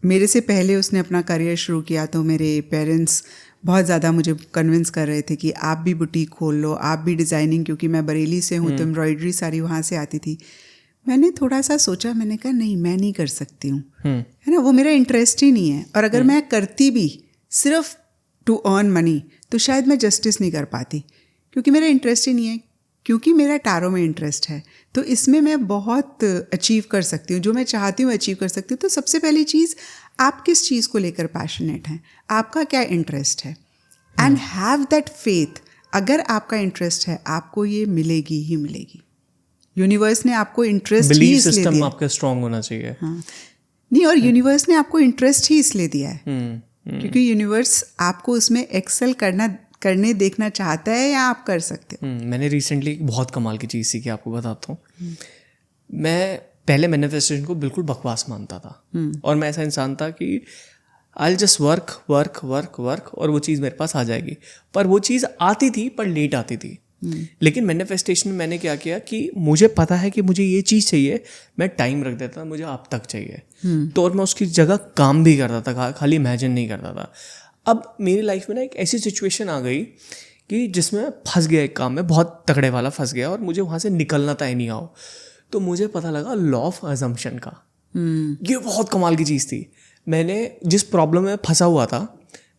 Speaker 2: मेरे से पहले उसने अपना करियर शुरू किया तो मेरे पेरेंट्स बहुत ज़्यादा मुझे कन्विंस कर रहे थे कि आप भी बुटीक खोल लो, आप भी डिज़ाइनिंग, क्योंकि मैं बरेली से हूँ तो एम्ब्रॉयडरी सारी वहाँ से आती थी। मैंने थोड़ा सा सोचा, मैंने कहा नहीं, मैं नहीं कर सकती हूँ, है ना, वो मेरा इंटरेस्ट ही नहीं है, और अगर मैं करती भी सिर्फ टू अर्न मनी तो शायद मैं जस्टिस नहीं कर पाती, क्योंकि मेरा इंटरेस्ट ही नहीं है। क्योंकि मेरा टैरो में इंटरेस्ट है तो इसमें मैं बहुत अचीव कर सकती हूँ, जो मैं चाहती हूँ अचीव कर सकती हूँ। तो सबसे पहली चीज़, आप किस चीज़ को लेकर पैशनेट हैं, आपका क्या इंटरेस्ट है, एंड हैव दैट फेथ। अगर आपका इंटरेस्ट है, आपको ये मिलेगी ही मिलेगी। यूनिवर्स ने आपको इंटरेस्ट ही इसलिए दिया,
Speaker 1: सिस्टम आपका स्ट्रांग होना चाहिए।
Speaker 2: हाँ, नहीं, और यूनिवर्स ने आपको इंटरेस्ट ही इसलिए दिया है क्योंकि यूनिवर्स आपको उसमें एक्सेल करने देखना चाहता है या आप कर सकते हो।
Speaker 1: मैंने रिसेंटली बहुत कमाल की चीज़ सीखी, आपको बताता हूँ। मैं पहले मैनिफेस्टेशन को बिल्कुल बकवास मानता था और मैं ऐसा इंसान था कि I just work work work work और वो चीज़ मेरे पास आ जाएगी, पर वो चीज़ आती थी पर लेट आती थी। लेकिन मैनिफेस्टेशन में मैंने क्या किया कि मुझे पता है कि मुझे ये चीज़ चाहिए, मैं टाइम रख देता था, मुझे अब तक चाहिए, तो और मैं उसकी जगह काम भी करता था, खाली इमेजिन नहीं करता था। अब मेरी लाइफ में ना एक ऐसी सिचुएशन आ गई कि जिसमें फंस गया, एक काम में बहुत तगड़े वाला फंस गया और मुझे वहाँ से निकलना था एनी हाउ। तो मुझे पता लगा लॉ ऑफ अजम्पशन का, ये बहुत कमाल की चीज़ थी। मैंने जिस प्रॉब्लम में फंसा हुआ था,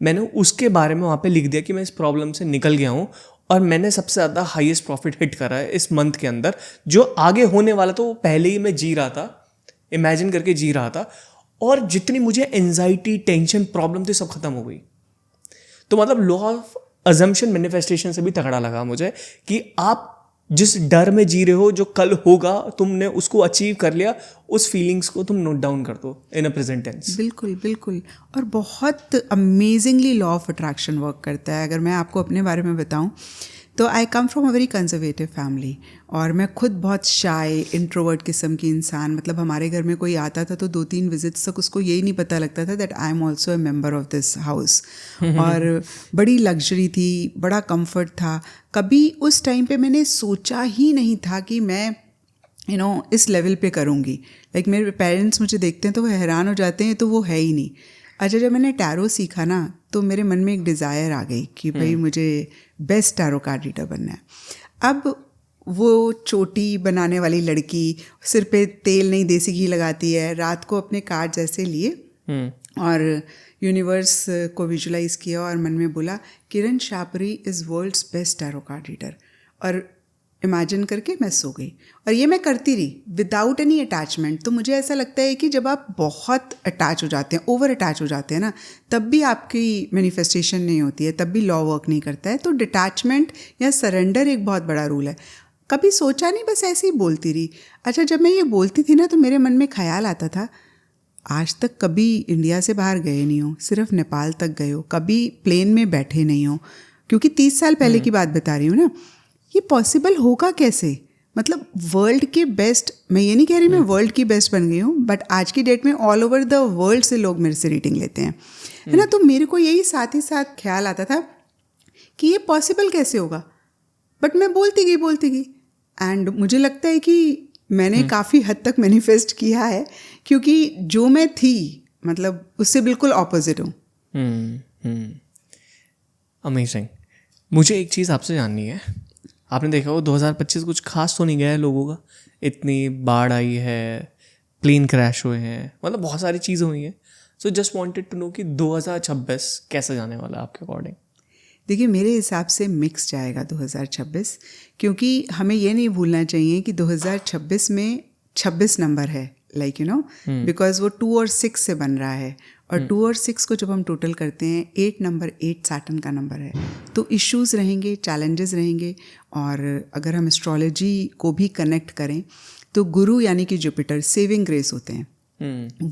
Speaker 1: मैंने उसके बारे में वहाँ पे लिख दिया कि मैं इस प्रॉब्लम से निकल गया हूँ और मैंने सबसे ज़्यादा हाईएस्ट प्रॉफिट हिट करा है इस मंथ के अंदर। जो आगे होने वाला था वो पहले ही मैं जी रहा था, इमेजिन करके जी रहा था, और जितनी मुझे एंजाइटी, टेंशन, प्रॉब्लम थी, सब खत्म हो गई। तो मतलब लॉ ऑफ अजम्पशन मैनिफेस्टेशन से भी तगड़ा लगा मुझे कि आप जिस डर में जी रहे हो, जो कल होगा, तुमने उसको अचीव कर लिया, उस फीलिंग्स को तुम नोट डाउन कर दो इन अ प्रेजेंट टेंस।
Speaker 2: बिल्कुल बिल्कुल, और बहुत amazingly law of attraction work करता है। अगर मैं आपको अपने बारे में बताऊं तो I come from a very conservative family, और मैं खुद बहुत शाय इंट्रोवर्ट किस्म की इंसान। मतलब हमारे घर में कोई आता था तो 2-3 विजिट्स तक उसको यही नहीं पता लगता था that I am also a member of this house. और बड़ी लग्जरी थी, बड़ा कंफर्ट था। कभी उस टाइम पे मैंने सोचा ही नहीं था कि मैं इस लेवल पे करूँगी। लाइक मेरे पेरेंट्स मुझे देखते हैं तो वो हैरान हो जाते हैं, तो वो है ही नहीं। अच्छा, जब मैंने टैरो सीखा ना तो मेरे मन में एक डिज़ायर आ गई कि भाई मुझे बेस्ट टैरो कार्ड रीडर बनना है। अब वो चोटी बनाने वाली लड़की, सिर पे तेल नहीं देसी घी लगाती है, रात को अपने कार्ड जैसे लिए और यूनिवर्स को विजुलाइज किया और मन में बोला Kiran Shapri is world's best tarot card reader, और इमेजिन करके मैं सो गई। और ये मैं करती रही विदाउट एनी अटैचमेंट। तो मुझे ऐसा लगता है कि जब आप बहुत अटैच हो जाते हैं, ओवर अटैच हो जाते हैं ना, तब भी आपकी मैनिफेस्टेशन नहीं होती है, तब भी लॉ वर्क नहीं करता है। तो डिटैचमेंट या सरेंडर एक बहुत बड़ा रूल है। कभी सोचा नहीं, बस ऐसे ही बोलती रही। अच्छा, जब मैं ये बोलती थी ना तो मेरे मन में ख्याल आता था, आज तक कभी इंडिया से बाहर गए नहीं हो, सिर्फ नेपाल तक गए हो, कभी प्लेन में बैठे नहीं हो, क्योंकि 30 साल पहले की बात बता रही हूँ ना। ये पॉसिबल होगा कैसे? मतलब वर्ल्ड के बेस्ट, मैं ये नहीं कह रही मैं वर्ल्ड की बेस्ट बन गई हूँ, बट आज की डेट में ऑल ओवर द वर्ल्ड से लोग मेरे से रीडिंग लेते हैं, है ना। तो मेरे को यही साथ ही साथ ख्याल आता था कि ये पॉसिबल कैसे होगा, बट मैं बोलती गई एंड मुझे लगता है कि मैंने काफ़ी हद तक मैनिफेस्ट किया है, क्योंकि जो मैं थी मतलब उससे बिल्कुल ऑपोजिट हूँ।
Speaker 1: अमेजिंग। मुझे एक चीज़ आपसे जाननी है, आपने देखा हो 2025 कुछ खास तो नहीं गया है लोगों का, इतनी बाढ़ आई है, प्लेन क्रैश हुए हैं, मतलब बहुत सारी चीज़ें हुई हैं। So just wanted to know कि 2026 कैसे जाने वाला है आपके अकॉर्डिंग?
Speaker 2: देखिए मेरे हिसाब से मिक्स जाएगा 2026, क्योंकि हमें ये नहीं भूलना चाहिए कि 2026 में 26 नंबर है, लाइक यू नो, बिकॉज वो 2 और 6 से बन रहा है, और 2 और 6 को जब हम टोटल करते हैं 8 नंबर, 8 सैटर्न का नंबर है, तो इश्यूज रहेंगे, चैलेंजेस रहेंगे। और अगर हम एस्ट्रोलॉजी को भी कनेक्ट करें तो गुरु यानी कि जुपिटर सेविंग ग्रेस होते हैं,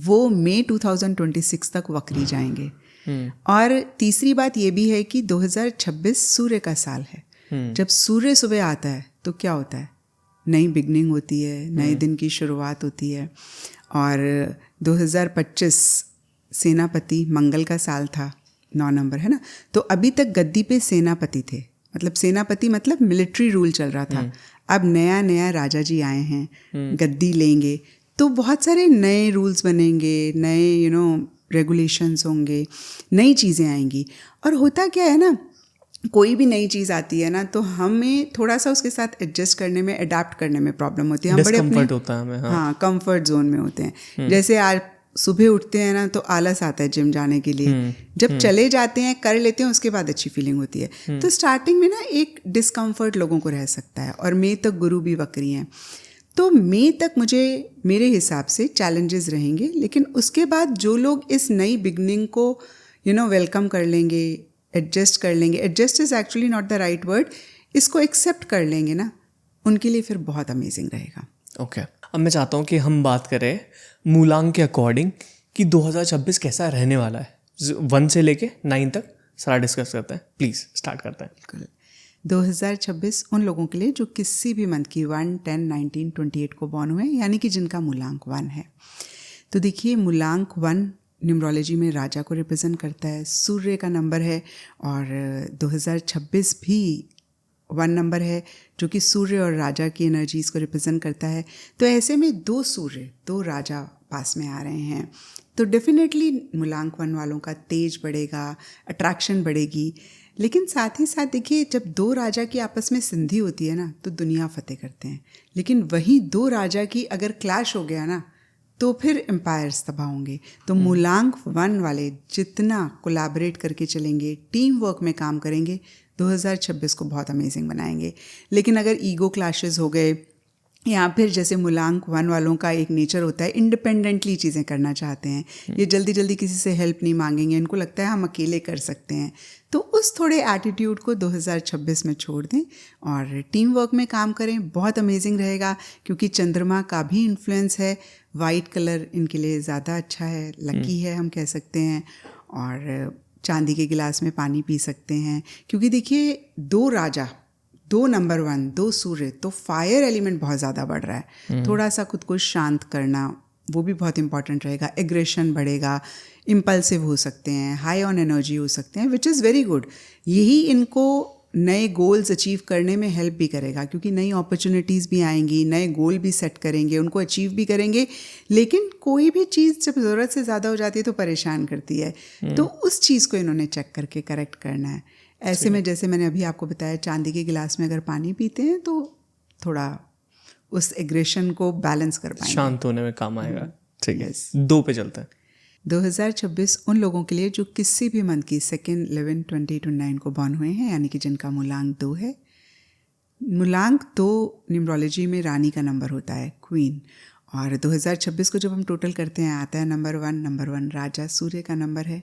Speaker 2: वो मई 2026 तक वक्री जाएंगे। और तीसरी बात ये भी है कि 2026 सूर्य का साल है। जब सूर्य सुबह आता है तो क्या होता है, नई बिगनिंग होती है, नए दिन की शुरुआत होती है। और 2025 सेनापति मंगल का साल था, 9 नंबर है ना, तो अभी तक गद्दी पे सेनापति थे, मतलब सेनापति मतलब मिलिट्री रूल चल रहा था। अब नया नया राजा जी आए हैं, गद्दी लेंगे तो बहुत सारे नए रूल्स बनेंगे, नए यू नो रेगुलेशंस होंगे, नई चीज़ें आएंगी। और होता क्या है ना, कोई भी नई चीज़ आती है ना तो हमें थोड़ा सा उसके साथ एडजस्ट करने में, अडेप्ट करने में प्रॉब्लम होती है। हम बड़े अपने
Speaker 1: होता है हमें,
Speaker 2: हाँ कंफर्ट जोन में होते हैं। जैसे आज सुबह उठते हैं ना तो आलस आता है जिम जाने के लिए, जब चले जाते हैं कर लेते हैं उसके बाद अच्छी फीलिंग होती है। तो स्टार्टिंग में ना एक डिस्कम्फर्ट लोगों को रह सकता है। और मई तक गुरु भी वक्री हैं, तो मई तक मुझे मेरे हिसाब से चैलेंजेस रहेंगे। लेकिन उसके बाद जो लोग इस नई बिगनिंग को यू नो वेलकम कर लेंगे, एडजस्ट कर लेंगे, adjust is actually not the right word, इसको एक्सेप्ट कर लेंगे ना, उनके लिए फिर बहुत अमेजिंग रहेगा।
Speaker 1: ओके, अब मैं चाहता हूँ कि हम बात करें मूलांक के अकॉर्डिंग कि 2026 कैसा रहने वाला है, 1 से लेके 9 तक सारा डिस्कस करते हैं। प्लीज़ स्टार्ट करते हैं।
Speaker 2: बिल्कुल। 2026 उन लोगों के लिए जो किसी भी मंथ की 1, 10, 19, 28 को बॉर्न हुए, यानी कि जिनका मूलांक 1 है। तो देखिए मूलांक 1 न्यूमरोलॉजी में राजा को रिप्रेजेंट करता है, सूर्य का नंबर है, और 2026 भी 1 नंबर है जो कि सूर्य और राजा की एनर्जीज़ को रिप्रेजेंट करता है। तो ऐसे में 2 सूर्य 2 राजा पास में आ रहे हैं, तो डेफिनेटली मूलांक 1 वालों का तेज बढ़ेगा, अट्रैक्शन बढ़ेगी। लेकिन साथ ही साथ देखिए जब 2 राजा की आपस में संधि होती है ना तो दुनिया फतेह करते हैं। लेकिन वही 2 राजा की अगर क्लैश हो गया ना तो फिर एम्पायर्स तबाह होंगे। तो मूलांक 1 वाले जितना कोलैबोरेट करके चलेंगे, टीम वर्क में काम करेंगे, 2026 को बहुत अमेजिंग बनाएंगे। लेकिन अगर ईगो क्लैशेस हो गए, या फिर जैसे मूलांक 1 वालों का एक नेचर होता है इंडिपेंडेंटली चीज़ें करना चाहते हैं, ये जल्दी जल्दी किसी से हेल्प नहीं मांगेंगे, इनको लगता है हम अकेले कर सकते हैं, तो उस थोड़े एटीट्यूड को 2026 में छोड़ दें और टीम वर्क में काम करें, बहुत अमेजिंग रहेगा। क्योंकि चंद्रमा का भी इन्फ्लुएंस है, वाइट कलर इनके लिए ज़्यादा अच्छा है, लकी है हम कह सकते हैं। और चांदी के गिलास में पानी पी सकते हैं, क्योंकि देखिए 2 राजा, 2 नंबर 1, 2 सूर्य, तो फायर एलिमेंट बहुत ज़्यादा बढ़ रहा है। थोड़ा सा खुद को शांत करना वो भी बहुत इंपॉर्टेंट रहेगा। एग्रेशन बढ़ेगा, इम्पल्सिव हो सकते हैं, हाई ऑन एनर्जी हो सकते हैं, विच इज़ वेरी गुड। यही इनको नए गोल्स अचीव करने में हेल्प भी करेगा, क्योंकि नई अपॉर्चुनिटीज़ भी आएंगी, नए गोल भी सेट करेंगे, उनको अचीव भी करेंगे। लेकिन कोई भी चीज़ जब ज़रूरत से ज़्यादा हो जाती है तो परेशान करती है, तो उस चीज़ को इन्होंने चेक करके करेक्ट करना है। ऐसे में जैसे मैंने अभी आपको बताया, चांदी के गिलास में अगर पानी पीते हैं तो थोड़ा उस एग्रेशन को बैलेंस कर पाएंगे,
Speaker 1: शांत होने में काम आएगा। ठीक है, 2 पे चलते हैं।
Speaker 2: 2026 उन लोगों के लिए जो किसी भी मंथ की 2, 11, 20 to 9 को बॉर्न हुए हैं, यानी कि जिनका मूलांक 2 है। मूलांक 2 न्यूमरोलॉजी में रानी का नंबर होता है, क्वीन। और 2026 को जब हम टोटल करते हैं आता है नंबर 1 राजा सूर्य का नंबर है।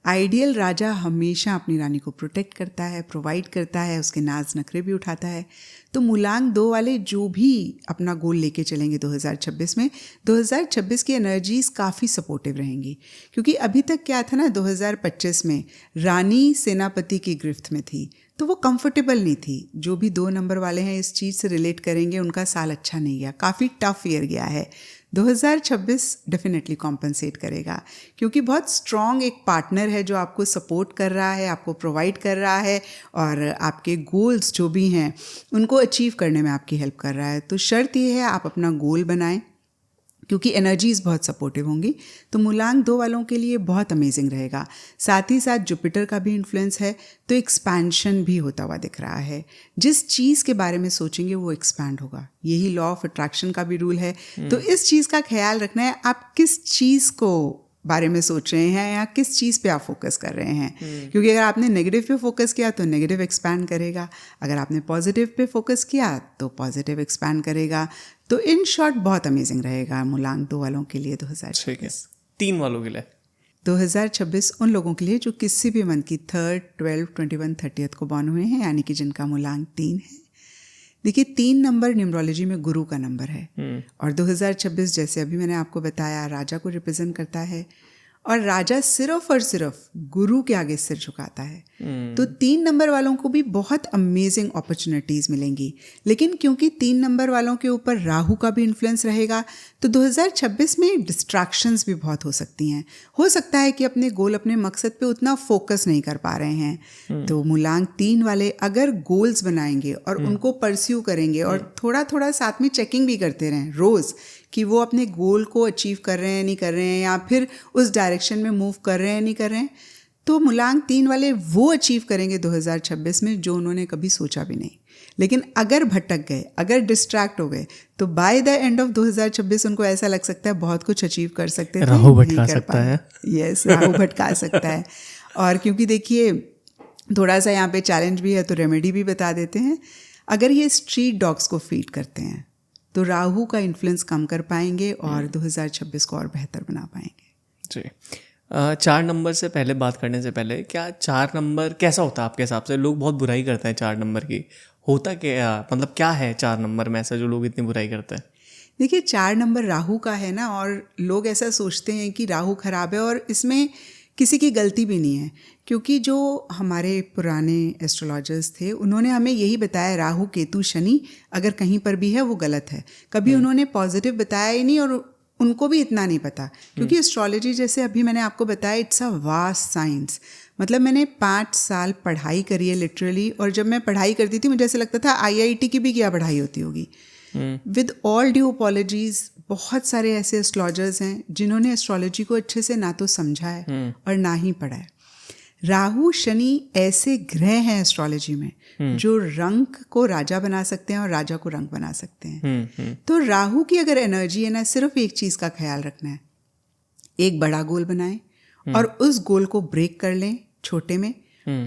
Speaker 2: आइडियल राजा हमेशा अपनी रानी को प्रोटेक्ट करता है, प्रोवाइड करता है, उसके नाज नखरे भी उठाता है। तो मूलांक 2 वाले जो भी अपना गोल लेके चलेंगे 2026 में, 2026 की एनर्जीज काफ़ी सपोर्टिव रहेंगी। क्योंकि अभी तक क्या था ना, 2025 में रानी सेनापति की गिरफ्त में थी, तो वो कंफर्टेबल नहीं थी। जो भी 2 नंबर वाले हैं इस चीज़ से रिलेट करेंगे, उनका साल अच्छा नहीं गया, काफ़ी टफ ईयर गया है। 2026 डेफिनेटली कॉम्पनसेट करेगा, क्योंकि बहुत स्ट्रॉन्ग एक पार्टनर है जो आपको सपोर्ट कर रहा है, आपको प्रोवाइड कर रहा है और आपके गोल्स जो भी हैं उनको अचीव करने में आपकी हेल्प कर रहा है। तो शर्त ये है आप अपना गोल बनाएं, क्योंकि एनर्जीज बहुत सपोर्टिव होंगी। तो मूलांक 2 वालों के लिए बहुत अमेजिंग रहेगा। साथ ही साथ जुपिटर का भी इन्फ्लुएंस है, तो एक्सपेंशन भी होता हुआ दिख रहा है। जिस चीज़ के बारे में सोचेंगे वो एक्सपैंड होगा, यही लॉ ऑफ अट्रैक्शन का भी रूल है। तो इस चीज़ का ख्याल रखना है, आप किस चीज़ को बारे में सोच रहे हैं या किस चीज़ पे आप फोकस कर रहे हैं। क्योंकि अगर आपने नेगेटिव पे फोकस किया तो नेगेटिव एक्सपैंड करेगा, अगर आपने पॉजिटिव पे फोकस किया तो पॉजिटिव एक्सपैंड करेगा। तो इन शॉर्ट बहुत अमेजिंग रहेगा मूलांक 2 वालों के लिए 2026।
Speaker 1: 3 वालों के लिए
Speaker 2: 2026 उन लोगों के लिए जो किसी भी मंथ की 3rd, 12th, 21, 30th को बॉर्न हुए हैं, यानी कि जिनका मूलांक 3 है। देखिए 3 नंबर न्यूमरोलॉजी में गुरु का नंबर है और 2026 जैसे अभी मैंने आपको बताया राजा को रिप्रेजेंट करता है और राजा सिर्फ और सिर्फ गुरु के आगे सिर झुकाता है। तो 3 नंबर वालों को भी बहुत अमेजिंग अपॉर्चुनिटीज़ मिलेंगी, लेकिन क्योंकि 3 नंबर वालों के ऊपर राहु का भी इन्फ्लुएंस रहेगा तो 2026 में डिस्ट्रैक्शंस भी बहुत हो सकती हैं। हो सकता है कि अपने गोल, अपने मकसद पे उतना फोकस नहीं कर पा रहे हैं। तो मूलांक 3 वाले अगर गोल्स बनाएंगे और उनको परस्यू करेंगे और थोड़ा थोड़ा साथ में चेकिंग भी करते रहें रोज़ कि वो अपने गोल को अचीव कर रहे हैं नहीं कर रहे हैं, या फिर उस डायरेक्शन में मूव कर रहे हैं नहीं कर रहे हैं, तो मूलांक 3 वाले वो अचीव करेंगे 2026 में जो उन्होंने कभी सोचा भी नहीं। लेकिन अगर भटक गए, अगर डिस्ट्रैक्ट हो गए, तो बाय द एंड ऑफ 2026 उनको ऐसा लग सकता है बहुत कुछ अचीव कर सकते थे,
Speaker 1: राहु भटका सकता है।
Speaker 2: यस, राहु भटका सकता है। और क्योंकि देखिए थोड़ा सा यहाँ पे चैलेंज भी है तो रेमेडी भी बता देते हैं। अगर ये स्ट्रीट डॉग्स को फीड करते हैं तो राहु का इन्फ्लुएंस कम कर पाएंगे और 2026 को और बेहतर बना पाएंगे।
Speaker 1: जी 4 नंबर से पहले बात करने से पहले, क्या 4 नंबर कैसा होता है आपके हिसाब से? लोग बहुत बुराई करते हैं 4 नंबर की, होता क्या, मतलब क्या है 4 नंबर में ऐसा जो लोग इतनी बुराई करते हैं?
Speaker 2: देखिए 4 नंबर राहु का है ना, और लोग ऐसा सोचते हैं कि राहु खराब है और इसमें किसी की गलती भी नहीं है, क्योंकि जो हमारे पुराने एस्ट्रोलॉजर्स थे उन्होंने हमें यही बताया राहु केतु शनि अगर कहीं पर भी है वो गलत है। कभी उन्होंने पॉजिटिव बताया ही नहीं और उनको भी इतना नहीं पता, क्योंकि एस्ट्रोलॉजी जैसे अभी मैंने आपको बताया इट्स अ वास्ट साइंस। मतलब मैंने 5 साल पढ़ाई करी है लिटरली, और जब मैं पढ़ाई करती थी मुझे ऐसा लगता था IIT की भी क्या पढ़ाई होती होगी। विद ऑल ड्यू अपॉलॉजीज, बहुत सारे ऐसे एस्ट्रोलॉजर्स हैं जिन्होंने एस्ट्रोलॉजी को अच्छे से ना तो समझा है और ना ही पढ़ा है। राहु शनि ऐसे ग्रह हैं एस्ट्रोलॉजी में जो रंग को राजा बना सकते हैं और राजा को रंग बना सकते हैं। तो राहु की अगर एनर्जी है ना, सिर्फ एक चीज़ का ख्याल रखना है, एक बड़ा गोल बनाएं और उस गोल को ब्रेक कर लें छोटे में,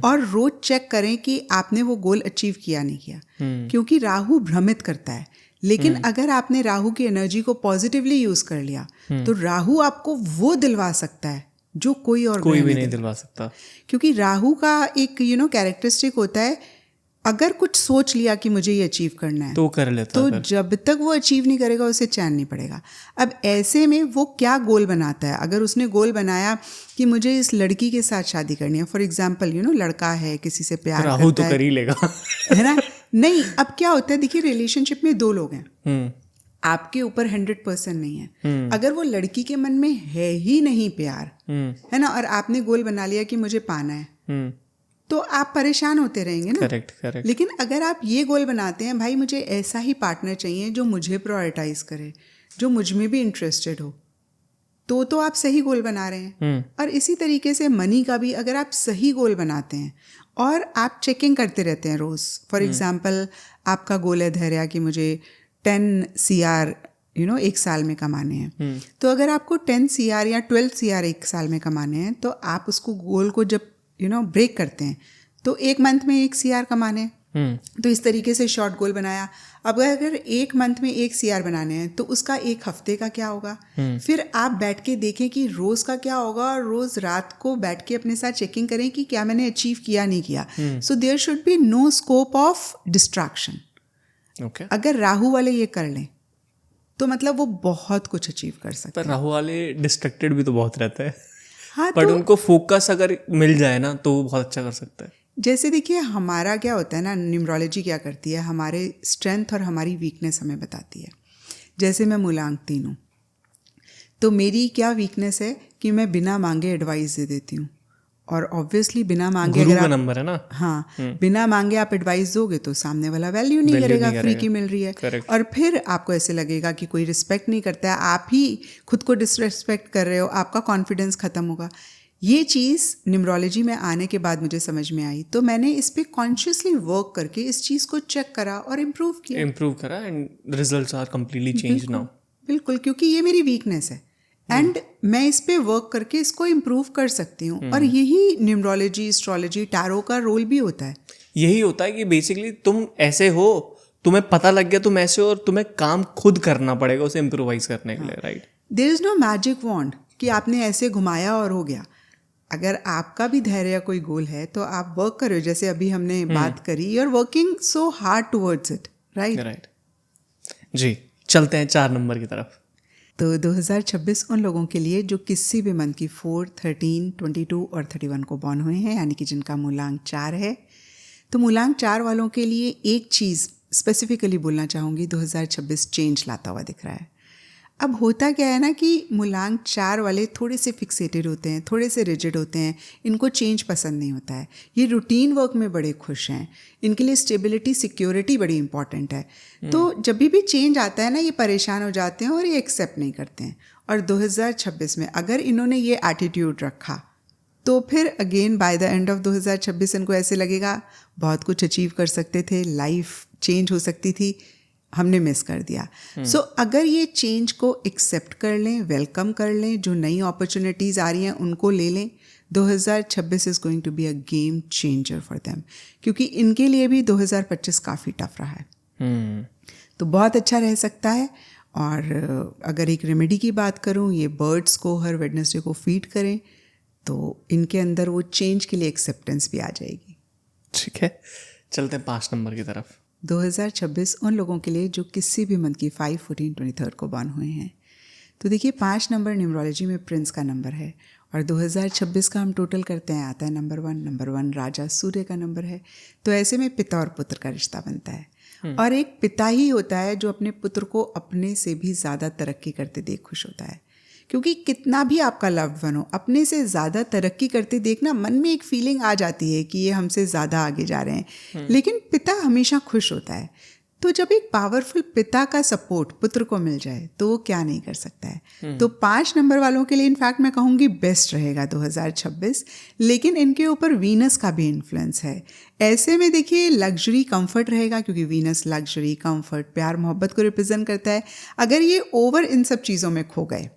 Speaker 2: और रोज चेक करें कि आपने वो गोल अचीव किया नहीं किया, क्योंकि राहु भ्रमित करता है। लेकिन अगर आपने राहु की एनर्जी को पॉजिटिवली यूज कर लिया तो राहु आपको वो दिलवा सकता है जो कोई भी नहीं दिलवा सकता। क्योंकि राहु का एक कैरेक्टरिस्टिक होता है, अगर कुछ सोच लिया कि मुझे ये अचीव करना है
Speaker 1: तो कर लेता
Speaker 2: है, तो जब तक वो अचीव नहीं करेगा उसे चैन नहीं पड़ेगा। अब ऐसे में वो क्या गोल बनाता है, अगर उसने गोल बनाया कि मुझे इस लड़की के साथ शादी करनी है, फॉर एग्जाम्पल लड़का है किसी से प्यार करता है,
Speaker 1: राहु तो कर ही लेगा
Speaker 2: है ना। नहीं, अब क्या होता है, देखिए रिलेशनशिप में 2 लोग हैं, आपके ऊपर 100% नहीं है। अगर वो लड़की के मन में है ही नहीं प्यार, है ना, और आपने गोल बना लिया कि मुझे पाना है, तो आप परेशान होते रहेंगे ना।
Speaker 1: करेक्ट।
Speaker 2: लेकिन अगर आप ये गोल बनाते हैं, भाई मुझे ऐसा ही पार्टनर चाहिए जो मुझे प्रायोरिटाइज करे, जो मुझ में भी इंटरेस्टेड हो, तो आप सही गोल बना रहे हैं। और इसी तरीके से मनी का भी, अगर आप सही गोल बनाते हैं और आप चेकिंग करते रहते हैं रोज, फॉर एग्जाम्पल आपका गोल है धैर्य कि मुझे 10 CR 1 साल में कमाने हैं, तो अगर आपको 10 CR या 12 CR 1 साल में कमाने हैं, तो आप उसको गोल को जब ब्रेक करते हैं तो 1 मंथ में 1 CR कमाने हैं। तो इस तरीके से शॉर्ट गोल बनाया। अब अगर 1 मंथ में 1 CR बनाने हैं तो उसका 1 हफ्ते का क्या होगा, फिर आप बैठ के देखें कि रोज का क्या होगा, और रोज रात को बैठ के अपने साथ चेकिंग करें कि क्या मैंने अचीव किया नहीं किया। So there should be no scope of distraction. अगर राहु वाले ये कर लें तो मतलब वो बहुत कुछ अचीव कर सकते हैं।
Speaker 1: पर राहु वाले डिस्ट्रैक्टेड भी तो बहुत रहते हैं।
Speaker 2: हाँ,
Speaker 1: पर उनको फोकस अगर मिल जाए ना तो वो बहुत अच्छा कर सकता है।
Speaker 2: जैसे देखिए हमारा क्या होता है ना, न्यूमरोलॉजी क्या करती है, हमारे स्ट्रेंथ और हमारी वीकनेस हमें बताती है। जैसे मैं मूलांक 3 हूँ, तो मेरी क्या वीकनेस है कि मैं बिना मांगे एडवाइस दे देती हूँ। और ऑब्वियसली बिना मांगे
Speaker 1: गुरु
Speaker 2: अगर
Speaker 1: का
Speaker 2: आप
Speaker 1: नंबर है ना।
Speaker 2: हाँ बिना मांगे आप एडवाइस दोगे तो सामने वाला वैल्यू नहीं करेगा, फ्री की मिल रही है।
Speaker 1: Correct.
Speaker 2: और फिर आपको ऐसे लगेगा कि कोई रिस्पेक्ट नहीं करता है, आप ही खुद को डिसरिस्पेक्ट कर रहे हो, आपका कॉन्फिडेंस खत्म होगा। ये चीज़ न्यूमरोलॉजी में आने के बाद मुझे समझ में आई, तो मैंने इस पर कॉन्शियसली वर्क करके इस चीज़ को चेक करा और इम्प्रूव
Speaker 1: करा and results are completely change now.
Speaker 2: बिल्कुल, क्योंकि ये मेरी वीकनेस है एंड मैं इस पे वर्क करके इसको इम्प्रूव कर सकती हूँ। और यही न्यूमरोलॉजी, एस्ट्रोलॉजी, टैरो का रोल भी होता है।
Speaker 1: यही होता है कि बेसिकली तुम ऐसे हो, तुम्हें पता लग गया तुम ऐसे हो, और तुम्हें काम खुद करना पड़ेगा उसे इम्प्रोवाइज करने के लिए, right?
Speaker 2: There is no magic wand कि आपने ऐसे घुमाया और हो गया। अगर आपका भी धैर्य या कोई गोल है तो आप वर्क करो, जैसे अभी हमने बात करी, you are working so hard towards it, right?
Speaker 1: जी, चलते हैं 4 नंबर की तरफ।
Speaker 2: तो 2026 उन लोगों के लिए जो किसी भी मंथ की 4, 13, 22 और 31 को बॉर्न हुए हैं, यानी कि जिनका मूलांक 4 है। तो मूलांक 4 वालों के लिए एक चीज़ स्पेसिफिकली बोलना चाहूँगी, 2026 चेंज लाता हुआ दिख रहा है। अब होता क्या है ना कि मूलांक 4 वाले थोड़े से फिक्सेटेड होते हैं, थोड़े से रिजिड होते हैं, इनको चेंज पसंद नहीं होता है। ये रूटीन वर्क में बड़े खुश हैं, इनके लिए स्टेबिलिटी, सिक्योरिटी बड़ी इंपॉर्टेंट है। तो जब भी चेंज आता है ना, ये परेशान हो जाते हैं और ये एक्सेप्ट नहीं करते हैं। और 2026 में अगर इन्होंने ये एटीट्यूड रखा तो फिर again by the end of 2026 इनको ऐसे लगेगा बहुत कुछ अचीव कर सकते थे, लाइफ चेंज हो सकती थी, हमने मिस कर दिया। सो अगर ये चेंज को एक्सेप्ट कर लें, वेलकम कर लें, जो नई अपॉर्चुनिटीज़ आ रही हैं उनको ले लें, 2026 is going to be a game changer for them. क्योंकि इनके लिए भी 2025 काफ़ी टफ रहा है। तो बहुत अच्छा रह सकता है। और अगर एक रेमेडी की बात करूँ, ये बर्ड्स को हर वेडनेसडे को फीड करें तो इनके अंदर वो चेंज के लिए एक्सेप्टेंस भी आ जाएगी।
Speaker 1: ठीक है, चलते हैं 5 नंबर की तरफ।
Speaker 2: 2026 उन लोगों के लिए जो किसी भी मंथ की 5, 14, 23 को बॉर्न हुए हैं। तो देखिए 5 नंबर न्यूमरोलॉजी में प्रिंस का नंबर है और 2026 का हम टोटल करते हैं, आता है नंबर 1 राजा सूर्य का नंबर है। तो ऐसे में पिता और पुत्र का रिश्ता बनता है। और एक पिता ही होता है जो अपने पुत्र को अपने से भी ज़्यादा तरक्की करते देख खुश होता है। क्योंकि कितना भी आपका लव्ड वन हो, अपने से ज़्यादा तरक्की करते देखना, मन में एक फीलिंग आ जाती है कि ये हमसे ज़्यादा आगे जा रहे हैं। लेकिन पिता हमेशा खुश होता है। तो जब एक पावरफुल पिता का सपोर्ट पुत्र को मिल जाए तो वो क्या नहीं कर सकता है। तो 5 नंबर वालों के लिए इनफैक्ट मैं कहूँगी बेस्ट रहेगा 2026। लेकिन इनके ऊपर वीनस का भी इन्फ्लुएंस है। ऐसे में देखिए लग्जरी कंफर्ट रहेगा, क्योंकि वीनस लग्जरी, कंफर्ट, प्यार मोहब्बत को रिप्रेजेंट करता है। अगर ये ओवर इन सब चीज़ों में खो गए,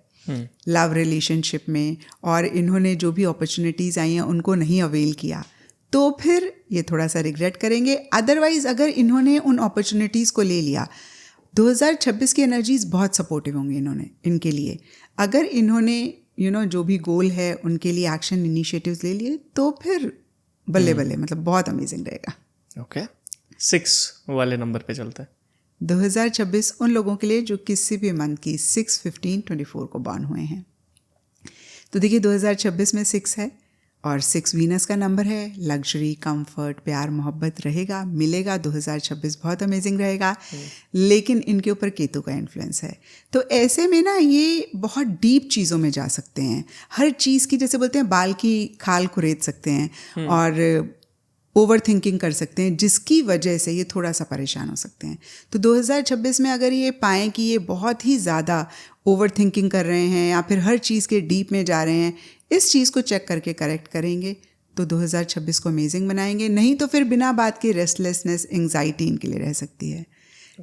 Speaker 2: लव रिलेशनशिप में, और इन्होंने जो भी अपॉर्चुनिटीज़ आई हैं उनको नहीं अवेल किया, तो फिर ये थोड़ा सा रिग्रेट करेंगे। अदरवाइज अगर इन्होंने उन अपॉर्चुनिटीज़ को ले लिया, 2026 की एनर्जीज बहुत सपोर्टिव होंगी इनके लिए। अगर इन्होंने जो भी गोल है उनके लिए एक्शन इनिशिएटिव्स ले लिए तो फिर बल्ले बल्ले, मतलब बहुत अमेजिंग रहेगा।
Speaker 1: ओके, 6 वाले नंबर पे चलते हैं।
Speaker 2: 2026 उन लोगों के लिए जो किसी भी मंथ की 6, 15, 24 को बॉर्न हुए हैं। तो देखिए 2026 में 6 है और 6 वीनस का नंबर है। लग्जरी, कंफर्ट, प्यार मोहब्बत रहेगा, मिलेगा। 2026 बहुत अमेजिंग रहेगा। लेकिन इनके ऊपर केतु का इन्फ्लुएंस है। तो ऐसे में ना ये बहुत डीप चीज़ों में जा सकते हैं। हर चीज़ की, जैसे बोलते हैं, बाल की खाल कुरेद सकते हैं और ओवर थिंकिंग कर सकते हैं, जिसकी वजह से ये थोड़ा सा परेशान हो सकते हैं। तो 2026 में अगर ये पाएँ कि ये बहुत ही ज़्यादा ओवर थिंकिंग कर रहे हैं या फिर हर चीज़ के डीप में जा रहे हैं, इस चीज़ को चेक करके करेक्ट करेंगे तो 2026 को अमेजिंग बनाएंगे। नहीं तो फिर बिना बात के रेस्टलेसनेस, एंग्जाइटी इनके लिए रह सकती है।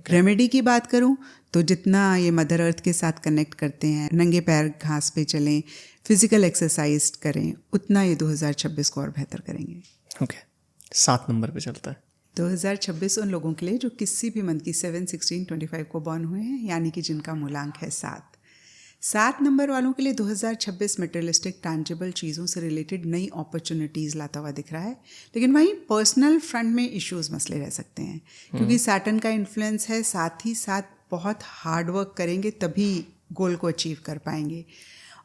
Speaker 2: रेमेडी की बात करूं तो जितना ये मदर अर्थ के साथ कनेक्ट करते हैं, नंगे पैर घास पे चलें, फिजिकल एक्सरसाइज करें, उतना ये 2026 को और बेहतर करेंगे।
Speaker 1: ओके, 7 नंबर पे चलता है।
Speaker 2: 2026 उन लोगों के लिए जो किसी भी मंथ की 7, 16, 25 को बॉर्न हुए हैं, यानी कि जिनका मूलांक है 7 नंबर वालों के लिए 2026 मटेरियलिस्टिक टैंजिबल चीज़ों से रिलेटेड नई अपॉर्चुनिटीज़ लाता हुआ दिख रहा है। लेकिन वहीं पर्सनल फ्रंट में इश्यूज़ मसले रह सकते हैं, क्योंकि सैटर्न का इन्फ्लुएंस है। साथ ही साथ बहुत हार्ड वर्क करेंगे तभी गोल को अचीव कर पाएंगे।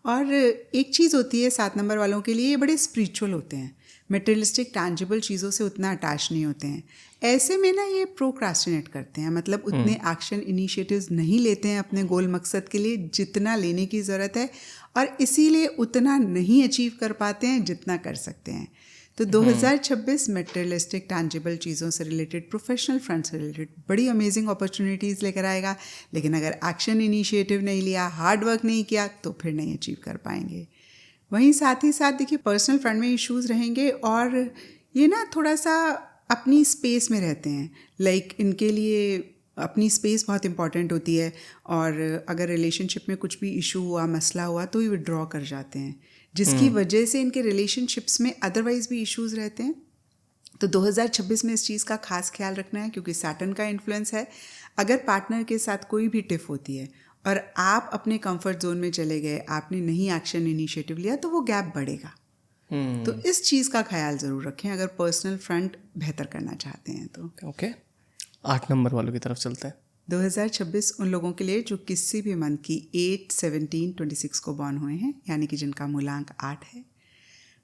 Speaker 2: और एक चीज़ होती है 7 नंबर वालों के लिए, ये बड़े स्पिरिचुअल होते हैं। मटेरियलिस्टिक टैंजिबल चीज़ों से उतना अटैच नहीं होते हैं। ऐसे में ना ये प्रोक्रास्टिनेट करते हैं, मतलब उतने एक्शन इनिशिएटिव्स नहीं लेते हैं अपने गोल मकसद के लिए जितना लेने की ज़रूरत है, और इसीलिए उतना नहीं अचीव कर पाते हैं जितना कर सकते हैं। तो 2026 मटेरियलिस्टिक टैंजिबल चीज़ों से रिलेटेड, प्रोफेशनल फ्रंट से रिलेटेड बड़ी अमेजिंग अपॉर्चुनिटीज़ लेकर आएगा, लेकिन अगर एक्शन इनिशिएटिव नहीं लिया, हार्ड वर्क नहीं किया, तो फिर नहीं अचीव कर पाएंगे। वहीं साथ ही साथ देखिए पर्सनल फ्रंट में इश्यूज़ रहेंगे, और ये ना थोड़ा सा अपनी स्पेस में रहते हैं। लाइक इनके लिए अपनी स्पेस बहुत इंपॉर्टेंट होती है, और अगर रिलेशनशिप में कुछ भी इशू हुआ, मसला हुआ, तो ये विड्रॉ कर जाते हैं, जिसकी वजह से इनके रिलेशनशिप्स में अदरवाइज भी इश्यूज रहते हैं। तो 2026 में इस चीज़ का खास ख्याल रखना है, क्योंकि सैटर्न का इन्फ्लुएंस है। अगर पार्टनर के साथ कोई भी टिफ होती है और आप अपने कंफर्ट जोन में चले गए, आपने नहीं एक्शन इनिशिएटिव लिया, तो वो गैप बढ़ेगा। तो इस चीज़ का ख्याल ज़रूर रखें अगर पर्सनल फ्रंट बेहतर करना चाहते हैं तो।
Speaker 1: ओके 8 नंबर वालों की तरफ चलते हैं।
Speaker 2: 2026 उन लोगों के लिए जो किसी भी मंथ की 8, 17, 26 को बॉर्न हुए हैं, यानी कि जिनका मूलांक 8 है।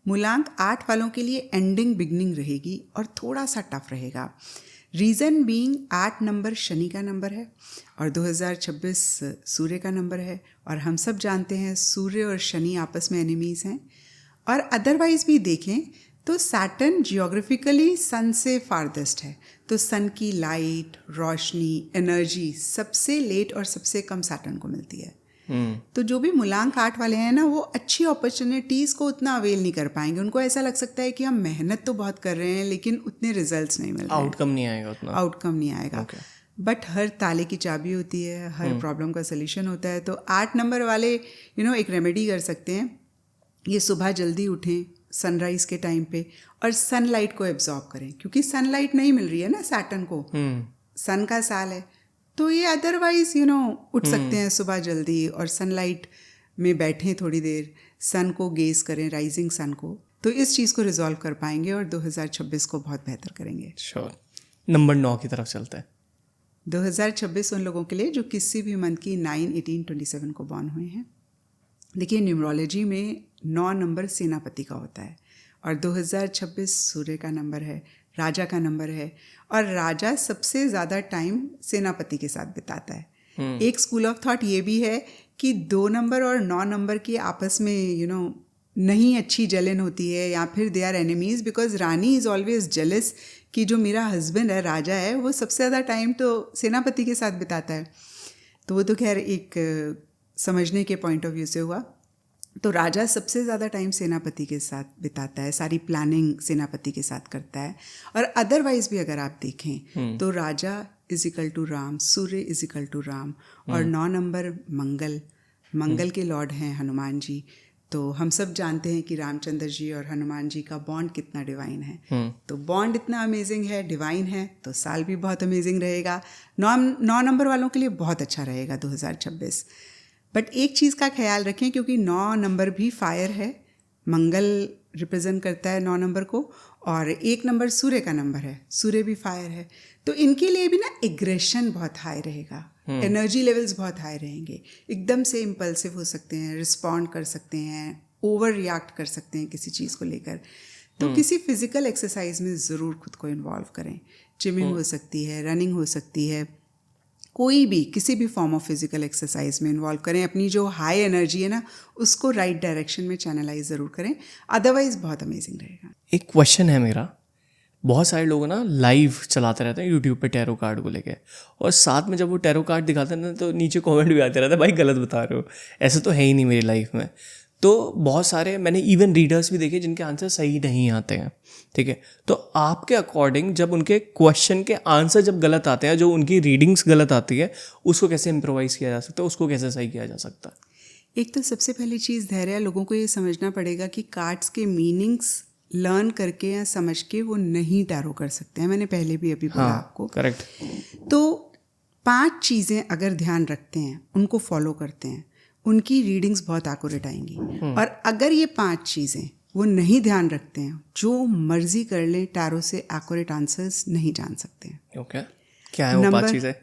Speaker 2: मूलांक 8 वालों के लिए एंडिंग बिगनिंग रहेगी और थोड़ा सा टफ रहेगा। रीज़न बीइंग 8 नंबर शनि का नंबर है और 2026 सूर्य का नंबर है, और हम सब जानते हैं सूर्य और शनि आपस में एनिमीज़ हैं। और अदरवाइज़ भी देखें तो सैटर्न जियोग्राफिकली सन से फारदेस्ट है, तो सन की लाइट, रोशनी, एनर्जी सबसे लेट और सबसे कम सैटर्न को मिलती है। तो जो भी मूलांक 8 वाले हैं ना, वो अच्छी अपॉर्चुनिटीज़ को उतना अवेल नहीं कर पाएंगे। उनको ऐसा लग सकता है कि हम मेहनत तो बहुत कर रहे हैं, लेकिन उतने रिजल्ट्स नहीं मिल रहे हैं,
Speaker 1: आउटकम नहीं आएगा उतना,
Speaker 2: आउटकम नहीं आएगा। बट हर ताले की चाबी होती है, हर प्रॉब्लम का सल्यूशन होता है। तो 8 नंबर वाले एक रेमेडी कर सकते हैं। ये सुबह जल्दी उठें सनराइज़ के टाइम पे, और सनलाइट को एब्जॉर्ब करें, क्योंकि सनलाइट नहीं मिल रही है ना सैटर्न को। सन का साल है, तो ये अदरवाइज उठ सकते हैं सुबह जल्दी और सनलाइट में बैठें थोड़ी देर, सन को गेज करें, राइजिंग सन को। तो इस चीज़ को रिजॉल्व कर पाएंगे और 2026 को बहुत बेहतर करेंगे।
Speaker 1: श्योर। नंबर 9 की तरफ चलते हैं।
Speaker 2: 2026 उन लोगों के लिए जो किसी भी मंथ की 9, 18, 27 को बॉर्न हुए हैं। देखिए न्यूमरोलॉजी में 9 नंबर सेनापति का होता है, और 2026 सूर्य का नंबर है, राजा का नंबर है, और राजा सबसे ज़्यादा टाइम सेनापति के साथ बिताता है। एक स्कूल ऑफ थॉट ये भी है कि 2 नंबर और 9 नंबर की आपस में नहीं अच्छी जलन होती है, या फिर they are enemies, because Rani is always jealous कि जो मेरा हस्बैंड है, राजा है, वो सबसे ज़्यादा टाइम तो सेनापति के साथ बिताता है। तो वो तो खैर एक समझने के पॉइंट ऑफ व्यू से हुआ। तो राजा सबसे ज़्यादा टाइम सेनापति के साथ बिताता है, सारी प्लानिंग सेनापति के साथ करता है। और अदरवाइज भी अगर आप देखें तो राजा इज इक्वल टू राम, सूर्य इज इक्वल टू राम, और 9 नंबर मंगल के लॉर्ड हैं हनुमान जी। तो हम सब जानते हैं कि रामचंद्र जी और हनुमान जी का बॉन्ड कितना डिवाइन है। तो बॉन्ड इतना अमेजिंग है, डिवाइन है, तो साल भी बहुत अमेजिंग रहेगा। 9 नंबर वालों के लिए बहुत अच्छा रहेगा 2026। बट एक चीज़ का ख्याल रखें, क्योंकि 9 नंबर भी फायर है, मंगल रिप्रेजेंट करता है 9 नंबर को, और 1 नंबर सूर्य का नंबर है, सूर्य भी फायर है। तो इनके लिए भी ना एग्रेशन बहुत हाई रहेगा, एनर्जी लेवल्स बहुत हाई रहेंगे, एकदम से इम्पल्सिव हो सकते हैं, रिस्पॉन्ड कर सकते हैं, ओवर रिएक्ट कर सकते हैं किसी चीज़ को लेकर। तो किसी फिजिकल एक्सरसाइज में ज़रूर खुद को इन्वॉल्व करें। जिमिंग हो सकती है, रनिंग हो सकती है, कोई भी किसी भी फॉर्म ऑफ फिजिकल एक्सरसाइज में इन्वॉल्व करें। अपनी जो हाई एनर्जी है ना, उसको राइट डायरेक्शन में चैनलाइज ज़रूर करें, अदरवाइज बहुत अमेजिंग रहेगा।
Speaker 1: एक क्वेश्चन है मेरा, बहुत सारे लोग ना लाइव चलाते रहते हैं यूट्यूब पे टैरो कार्ड को लेके, और साथ में जब वो टैरो कार्ड दिखाते हैं ना, तो नीचे कमेंट भी आते रहता है, भाई गलत बता रहे हो, ऐसा तो है ही नहीं मेरी लाइफ में। तो बहुत सारे मैंने इवन रीडर्स भी देखे जिनके आंसर सही नहीं आते हैं, ठीक है। तो आपके अकॉर्डिंग जब उनके क्वेश्चन के आंसर जब गलत आते हैं, जो उनकी रीडिंग्स गलत आती है, उसको कैसे इम्प्रोवाइज़ किया जा सकता है, उसको कैसे सही किया जा सकता है?
Speaker 2: एक तो सबसे पहली चीज़ धैर्य, लोगों को ये समझना पड़ेगा कि कार्ड्स के मीनिंग्स लर्न करके या समझ के वो नहीं टैरो कर सकते हैं। मैंने पहले भी अभी बोला आपको।
Speaker 1: करेक्ट।
Speaker 2: तो 5 चीज़ें अगर ध्यान रखते हैं, उनको फॉलो करते हैं, उनकी रीडिंग्स बहुत एक्यूरेट आएंगी। और अगर ये 5 चीज़ें वो नहीं ध्यान रखते हैं, जो मर्जी कर लें, टैरो से एक्यूरेट आंसर्स नहीं जान सकते हैं।
Speaker 1: ओके, क्या है वो 5 चीज़ें?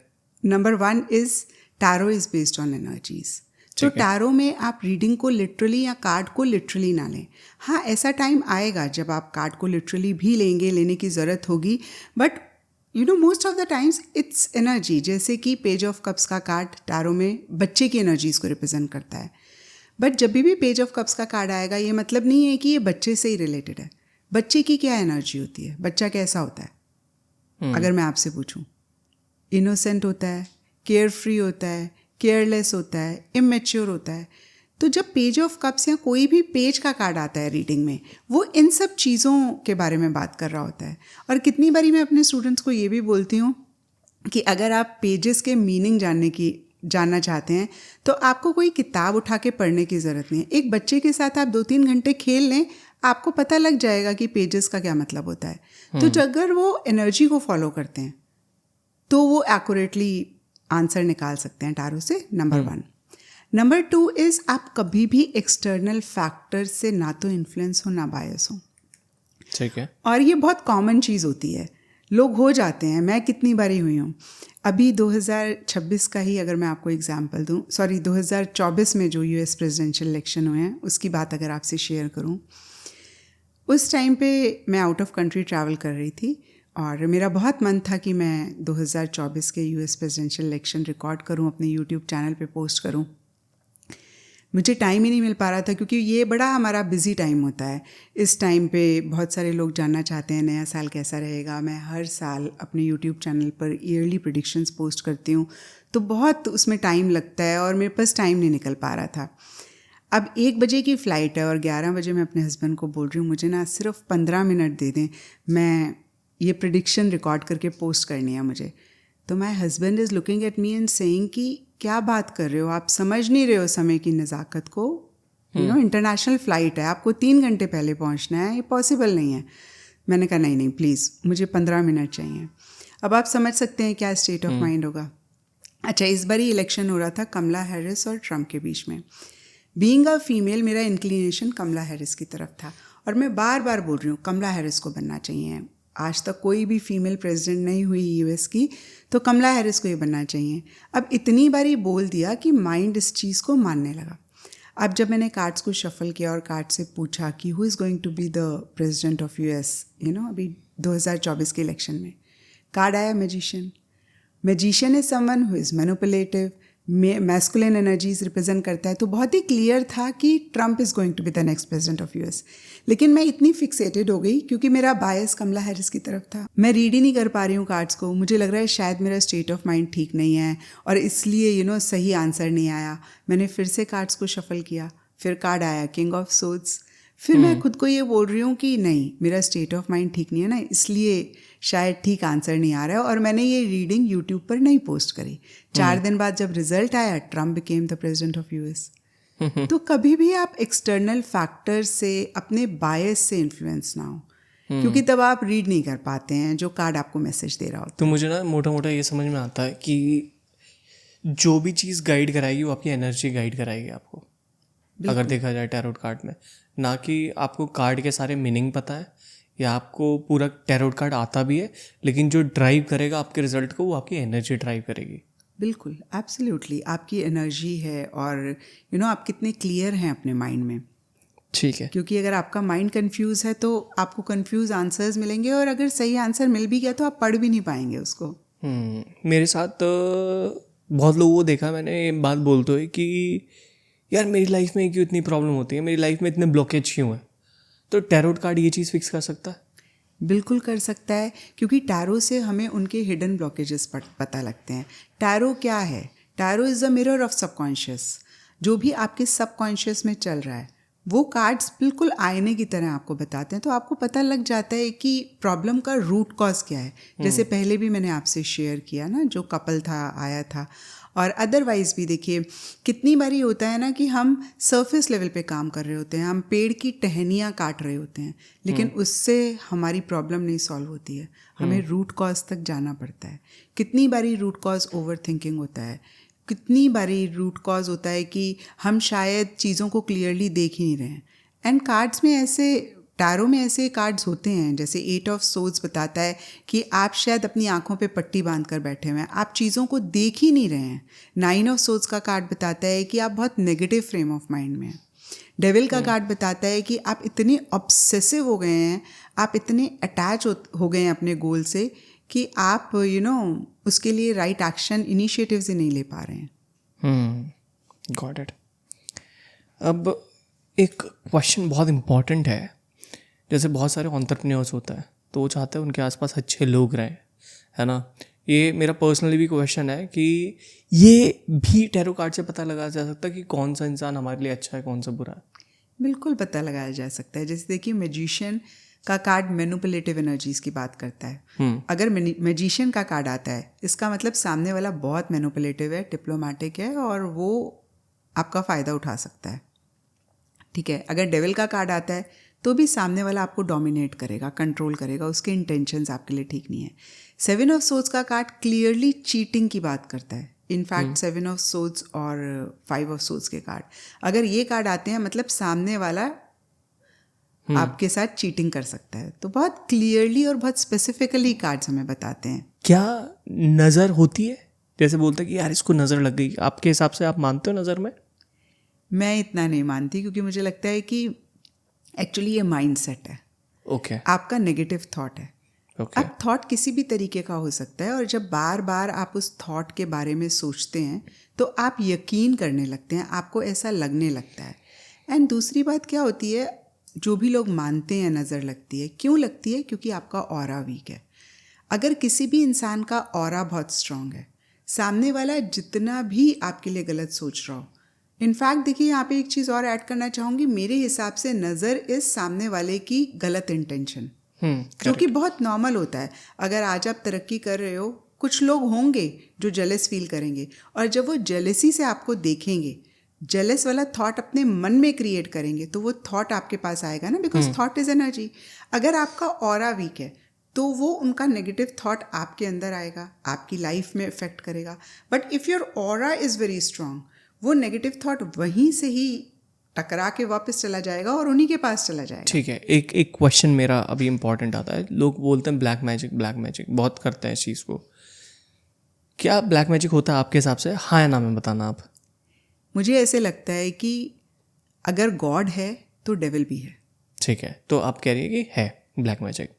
Speaker 2: Number 1 is tarot is based on energies. तो टैरो में आप रीडिंग को लिटरली या कार्ड को लिटरली ना लें. हाँ, ऐसा टाइम आएगा जब आप कार्ड को लिटरली भी लेने की ज़रूरत होगी, but most of the times it's energy. जैसे कि पेज ऑफ कप्स का कार्ड टैरो में बच्चे की एनर्जीज़ को रिप्रेजेंट करता है, बट जब भी पेज ऑफ कप्स का कार्ड आएगा ये मतलब नहीं है कि ये बच्चे से ही रिलेटेड है. बच्चे की क्या एनर्जी होती है, बच्चा कैसा होता है? अगर मैं आपसे पूछूं, इनोसेंट होता है, केयर फ्री होता है, केयरलेस होता है, इमेच्योर होता है. तो जब पेज ऑफ कप्स या कोई भी पेज का कार्ड आता है रीडिंग में, वो इन सब चीज़ों के बारे में बात कर रहा होता है. और कितनी बारी मैं अपने स्टूडेंट्स को ये भी बोलती हूँ कि अगर आप पेजेस के मीनिंग जानना चाहते हैं तो आपको कोई किताब उठा के पढ़ने की ज़रूरत नहीं है. एक बच्चे के साथ आप 2-3 घंटे खेल लें, आपको पता लग जाएगा कि पेजेस का क्या मतलब होता है. तो अगर वो एनर्जी को फॉलो करते हैं तो वो एक्यूरेटली आंसर निकाल सकते हैं टैरो से. नंबर 1. नंबर 2 इज़ आप कभी भी एक्सटर्नल फैक्टर से ना तो इन्फ्लुएंस हो ना बायस हो.
Speaker 1: ठीक है.
Speaker 2: और ये बहुत कॉमन चीज़ होती है, लोग हो जाते हैं. मैं कितनी बारी हुई हूँ. अभी 2026 का ही अगर मैं आपको एग्जांपल दूँ, 2024 में जो यूएस प्रेसिडेंशियल इलेक्शन हुए हैं उसकी बात अगर आपसे शेयर करूँ, उस टाइम पे मैं आउट ऑफ कंट्री ट्रैवल कर रही थी और मेरा बहुत मन था कि मैं 2024 के यूएस प्रेसिडेंशियल इलेक्शन रिकॉर्ड करूं, अपने यूट्यूब चैनल पे पोस्ट करूं. मुझे टाइम ही नहीं मिल पा रहा था क्योंकि ये बड़ा हमारा बिजी टाइम होता है. इस टाइम पे बहुत सारे लोग जानना चाहते हैं नया साल कैसा रहेगा. मैं हर साल अपने यूट्यूब चैनल पर ईयरली प्रेडिक्शंस पोस्ट करती हूँ, तो बहुत उसमें टाइम लगता है और मेरे पास टाइम नहीं निकल पा रहा था. अब 1 बजे की फ़्लाइट है और 11 बजे मैं अपने हस्बैंड को बोल रही हूँ मुझे ना सिर्फ 15 मिनट दे दें, मैं ये प्रेडिक्शन रिकॉर्ड करके पोस्ट करनी है मुझे. तो my husband is looking at me and saying कि क्या बात कर रहे हो, आप समझ नहीं रहे हो समय की नज़ाकत को. इंटरनेशनल फ़्लाइट है, आपको 3 घंटे पहले पहुंचना है, ये पॉसिबल नहीं है. मैंने कहा नहीं प्लीज़, मुझे 15 मिनट चाहिए. अब आप समझ सकते हैं क्या स्टेट ऑफ माइंड होगा. अच्छा, इस बार ही इलेक्शन हो रहा था कमला हैरिस और ट्रम्प के बीच में. बीइंग अ फीमेल मेरा इंक्लिनेशन कमला हैरिस की तरफ था और मैं बार बार बोल रही हूँ कमला हैरिस को बनना चाहिए. आज तक कोई भी फीमेल प्रेसिडेंट नहीं हुई यूएस की, तो कमला हैरिस को ही बनना चाहिए. अब इतनी बारी बोल दिया कि माइंड इस चीज़ को मानने लगा. अब जब मैंने कार्ड्स को शफल किया और कार्ड से पूछा कि who is going to be the president of US अभी 2024 के इलेक्शन में, कार्ड आया magician. Magician is someone who is manipulative, masculine energies represent करता है. तो बहुत ही क्लियर था कि Trump is going to be the next president of US. लेकिन मैं इतनी फिक्सेटेड हो गई क्योंकि मेरा बायस कमला हैरिस की तरफ था. मैं रीड ही नहीं कर पा रही हूँ कार्ड्स को. मुझे लग रहा है शायद मेरा स्टेट ऑफ माइंड ठीक नहीं है और इसलिए सही आंसर नहीं आया. मैंने फिर से कार्ड्स को शफल किया, फिर कार्ड आया किंग ऑफ सोर्ड्स. फिर मैं खुद को ये बोल रही हूँ कि नहीं, मेरा स्टेट ऑफ माइंड ठीक नहीं है ना, इसलिए शायद ठीक आंसर नहीं आ रहा है. और मैंने ये रीडिंग यूट्यूब पर नहीं पोस्ट करी. 4 दिन बाद जब रिजल्ट आया, Trump became the president of US. तो कभी भी आप एक्सटर्नल फैक्टर से, अपने बायस से इन्फ्लुएंस ना हो, क्योंकि तब आप रीड नहीं कर पाते हैं जो कार्ड आपको मैसेज दे रहा होता है.
Speaker 1: तो मुझे ना मोटा मोटा ये समझ में आता है कि जो भी चीज़ गाइड कराएगी वो आपकी एनर्जी गाइड कराएगी आपको, अगर देखा जाए टैरोट कार्ड में. ना कि आपको कार्ड के सारे मीनिंग पता है या आपको पूरा टैरोट कार्ड आता भी है, लेकिन जो ड्राइव करेगा आपके रिजल्ट को वो आपकी एनर्जी ड्राइव करेगी.
Speaker 2: बिल्कुल, एब्सोल्युटली आपकी एनर्जी है और आप कितने क्लियर हैं अपने माइंड में.
Speaker 1: ठीक है.
Speaker 2: क्योंकि अगर आपका माइंड कंफ्यूज है तो आपको कंफ्यूज आंसर्स मिलेंगे और अगर सही आंसर मिल भी गया तो आप पढ़ भी नहीं पाएंगे उसको.
Speaker 1: मेरे साथ बहुत लोगों को देखा मैंने ये बात बोलते हुए कि यार मेरी लाइफ में क्यों इतनी प्रॉब्लम होती है, मेरी लाइफ में इतने ब्लॉकेज क्यों है. तो टैरोट कार्ड ये चीज़ फिक्स कर सकता है.
Speaker 2: बिल्कुल कर सकता है, क्योंकि टैरो से हमें उनके हिडन ब्लॉकेजेस पता लगते हैं. टैरो क्या है? Tarot is the mirror of subconscious. जो भी आपके सबकॉन्शियस में चल रहा है वो कार्ड्स बिल्कुल आईने की तरह आपको बताते हैं. तो आपको पता लग जाता है कि प्रॉब्लम का रूट कॉज क्या है. जैसे पहले भी मैंने आपसे शेयर किया ना, जो कपल था आया था. और अदरवाइज़ भी देखिए कितनी बारी होता है ना कि हम सरफेस लेवल पे काम कर रहे होते हैं, हम पेड़ की टहनियाँ काट रहे होते हैं, लेकिन उससे हमारी प्रॉब्लम नहीं सॉल्व होती है. हमें रूट कॉज तक जाना पड़ता है. कितनी बारी रूट कॉज ओवर थिंकिंग होता है, कितनी बारी रूट कॉज होता है कि हम शायद चीज़ों को क्लियरली देख ही नहीं रहे हैं. एंड कार्ड्स में ऐसे टैरो में ऐसे कार्ड्स होते हैं, जैसे 8 ऑफ सोर्ड्स बताता है कि आप शायद अपनी आंखों पे पट्टी बांध कर बैठे हुए हैं, आप चीज़ों को देख ही नहीं रहे हैं। 9 ऑफ सोर्ड्स का कार्ड बताता है कि आप बहुत नेगेटिव फ्रेम ऑफ माइंड में हैं। डेविल का कार्ड बताता है कि आप इतने ऑब्सेसिव हो गए हैं, आप इतने अटैच हो गए हैं अपने गोल से कि आप उसके लिए राइट एक्शन इनिशिएटिव्स ही नहीं ले पा रहे हैं।
Speaker 1: Got it. अब एक क्वेश्चन बहुत इम्पॉर्टेंट है, जैसे बहुत सारे एंटरप्रेन्योर्स होता है तो वो चाहते हैं उनके आसपास अच्छे लोग रहें, है ना। ये मेरा पर्सनली भी क्वेश्चन है कि ये भी टैरो कार्ड से पता लगाया जा सकता है कि कौन सा इंसान हमारे लिए अच्छा है, कौन सा बुरा है?
Speaker 2: बिल्कुल पता लगाया जा सकता है। जैसे देखिए, मैजिशियन का कार्ड मैनिपुलेटिव एनर्जीज की बात करता है। अगर मैजिशियन का कार्ड आता है, इसका मतलब सामने वाला बहुत मैनिपुलेटिव है, डिप्लोमेटिक है और वो आपका फ़ायदा उठा सकता है, ठीक है। अगर डेविल का कार्ड आता है तो भी सामने वाला आपको डोमिनेट करेगा, कंट्रोल करेगा, उसके इंटेंशंस आपके लिए ठीक नहीं है। 7 ऑफ सोर्ड्स का कार्ड क्लियरली चीटिंग की बात करता है। इनफैक्ट 7 ऑफ सोर्ड्स और 5 ऑफ सोर्ड्स के कार्ड, अगर ये कार्ड आते हैं मतलब सामने वाला आपके साथ चीटिंग कर सकता है। तो बहुत क्लियरली और बहुत स्पेसिफिकली कार्ड्स हमें बताते हैं।
Speaker 1: क्या नज़र होती है? जैसे बोलते हैं कि यार इसको नज़र लग गई, आपके हिसाब से आप मानते हो नज़र में?
Speaker 2: मैं इतना नहीं मानती, क्योंकि मुझे लगता है कि एक्चुअली ये माइंडसेट है।
Speaker 1: ओके।
Speaker 2: आपका नेगेटिव थॉट है।
Speaker 1: ओके।
Speaker 2: अब थॉट किसी भी तरीके का हो सकता है, और जब बार बार आप उस थॉट के बारे में सोचते हैं तो आप यकीन करने लगते हैं, आपको ऐसा लगने लगता है। एंड दूसरी बात क्या होती है, जो भी लोग मानते हैं नज़र लगती है, क्यों लगती है? क्योंकि आपका ऑरा वीक है। अगर किसी भी इंसान का ऑरा बहुत स्ट्रांग है, सामने वाला जितना भी आपके लिए गलत सोच रहा हो, इनफैक्ट देखिए यहाँ पे एक चीज़ और ऐड करना चाहूँगी, मेरे हिसाब से नज़र इस सामने वाले की गलत इंटेंशन, जो कि बहुत नॉर्मल होता है। अगर आज आप तरक्की कर रहे हो, कुछ लोग होंगे जो जेलस फील करेंगे, और जब वो जेलसी से आपको देखेंगे, जेलस वाला थॉट अपने मन में क्रिएट करेंगे, तो वो थॉट आपके पास आएगा ना, बिकॉज थॉट इज़ एनर्जी। अगर आपका ऑरा वीक है तो वो उनका नेगेटिव थॉट आपके अंदर आएगा, आपकी लाइफ में इफेक्ट करेगा। But if your aura is very strong, वो नेगेटिव थॉट वहीं से ही टकरा के वापस चला जाएगा और उन्हीं के पास चला जाएगा।
Speaker 1: ठीक है। एक क्वेश्चन मेरा अभी इम्पॉर्टेंट आता है। लोग बोलते हैं ब्लैक मैजिक बहुत करते हैं इस चीज़ को। क्या ब्लैक मैजिक होता है आपके हिसाब से? हाँ या ना में बताना आप।
Speaker 2: मुझे ऐसे लगता है कि अगर गॉड है तो डेविल भी है।
Speaker 1: ठीक है, तो आप कह रही है कि है ब्लैक मैजिक।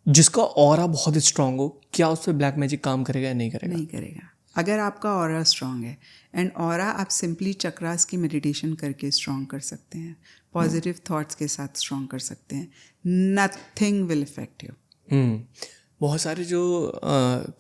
Speaker 1: जिसका ऑरा बहुत स्ट्रांग हो, क्या उस पर ब्लैक मैजिक काम करेगा या नहीं करेगा?
Speaker 2: नहीं करेगा। अगर आपका ऑरा स्ट्रांग है, एंड ऑरा आप सिंपली चक्रास की मेडिटेशन करके स्ट्रांग कर सकते हैं, पॉजिटिव थॉट्स के साथ स्ट्रांग कर सकते हैं, नथिंग विल इफेक्ट यू।
Speaker 1: बहुत सारे जो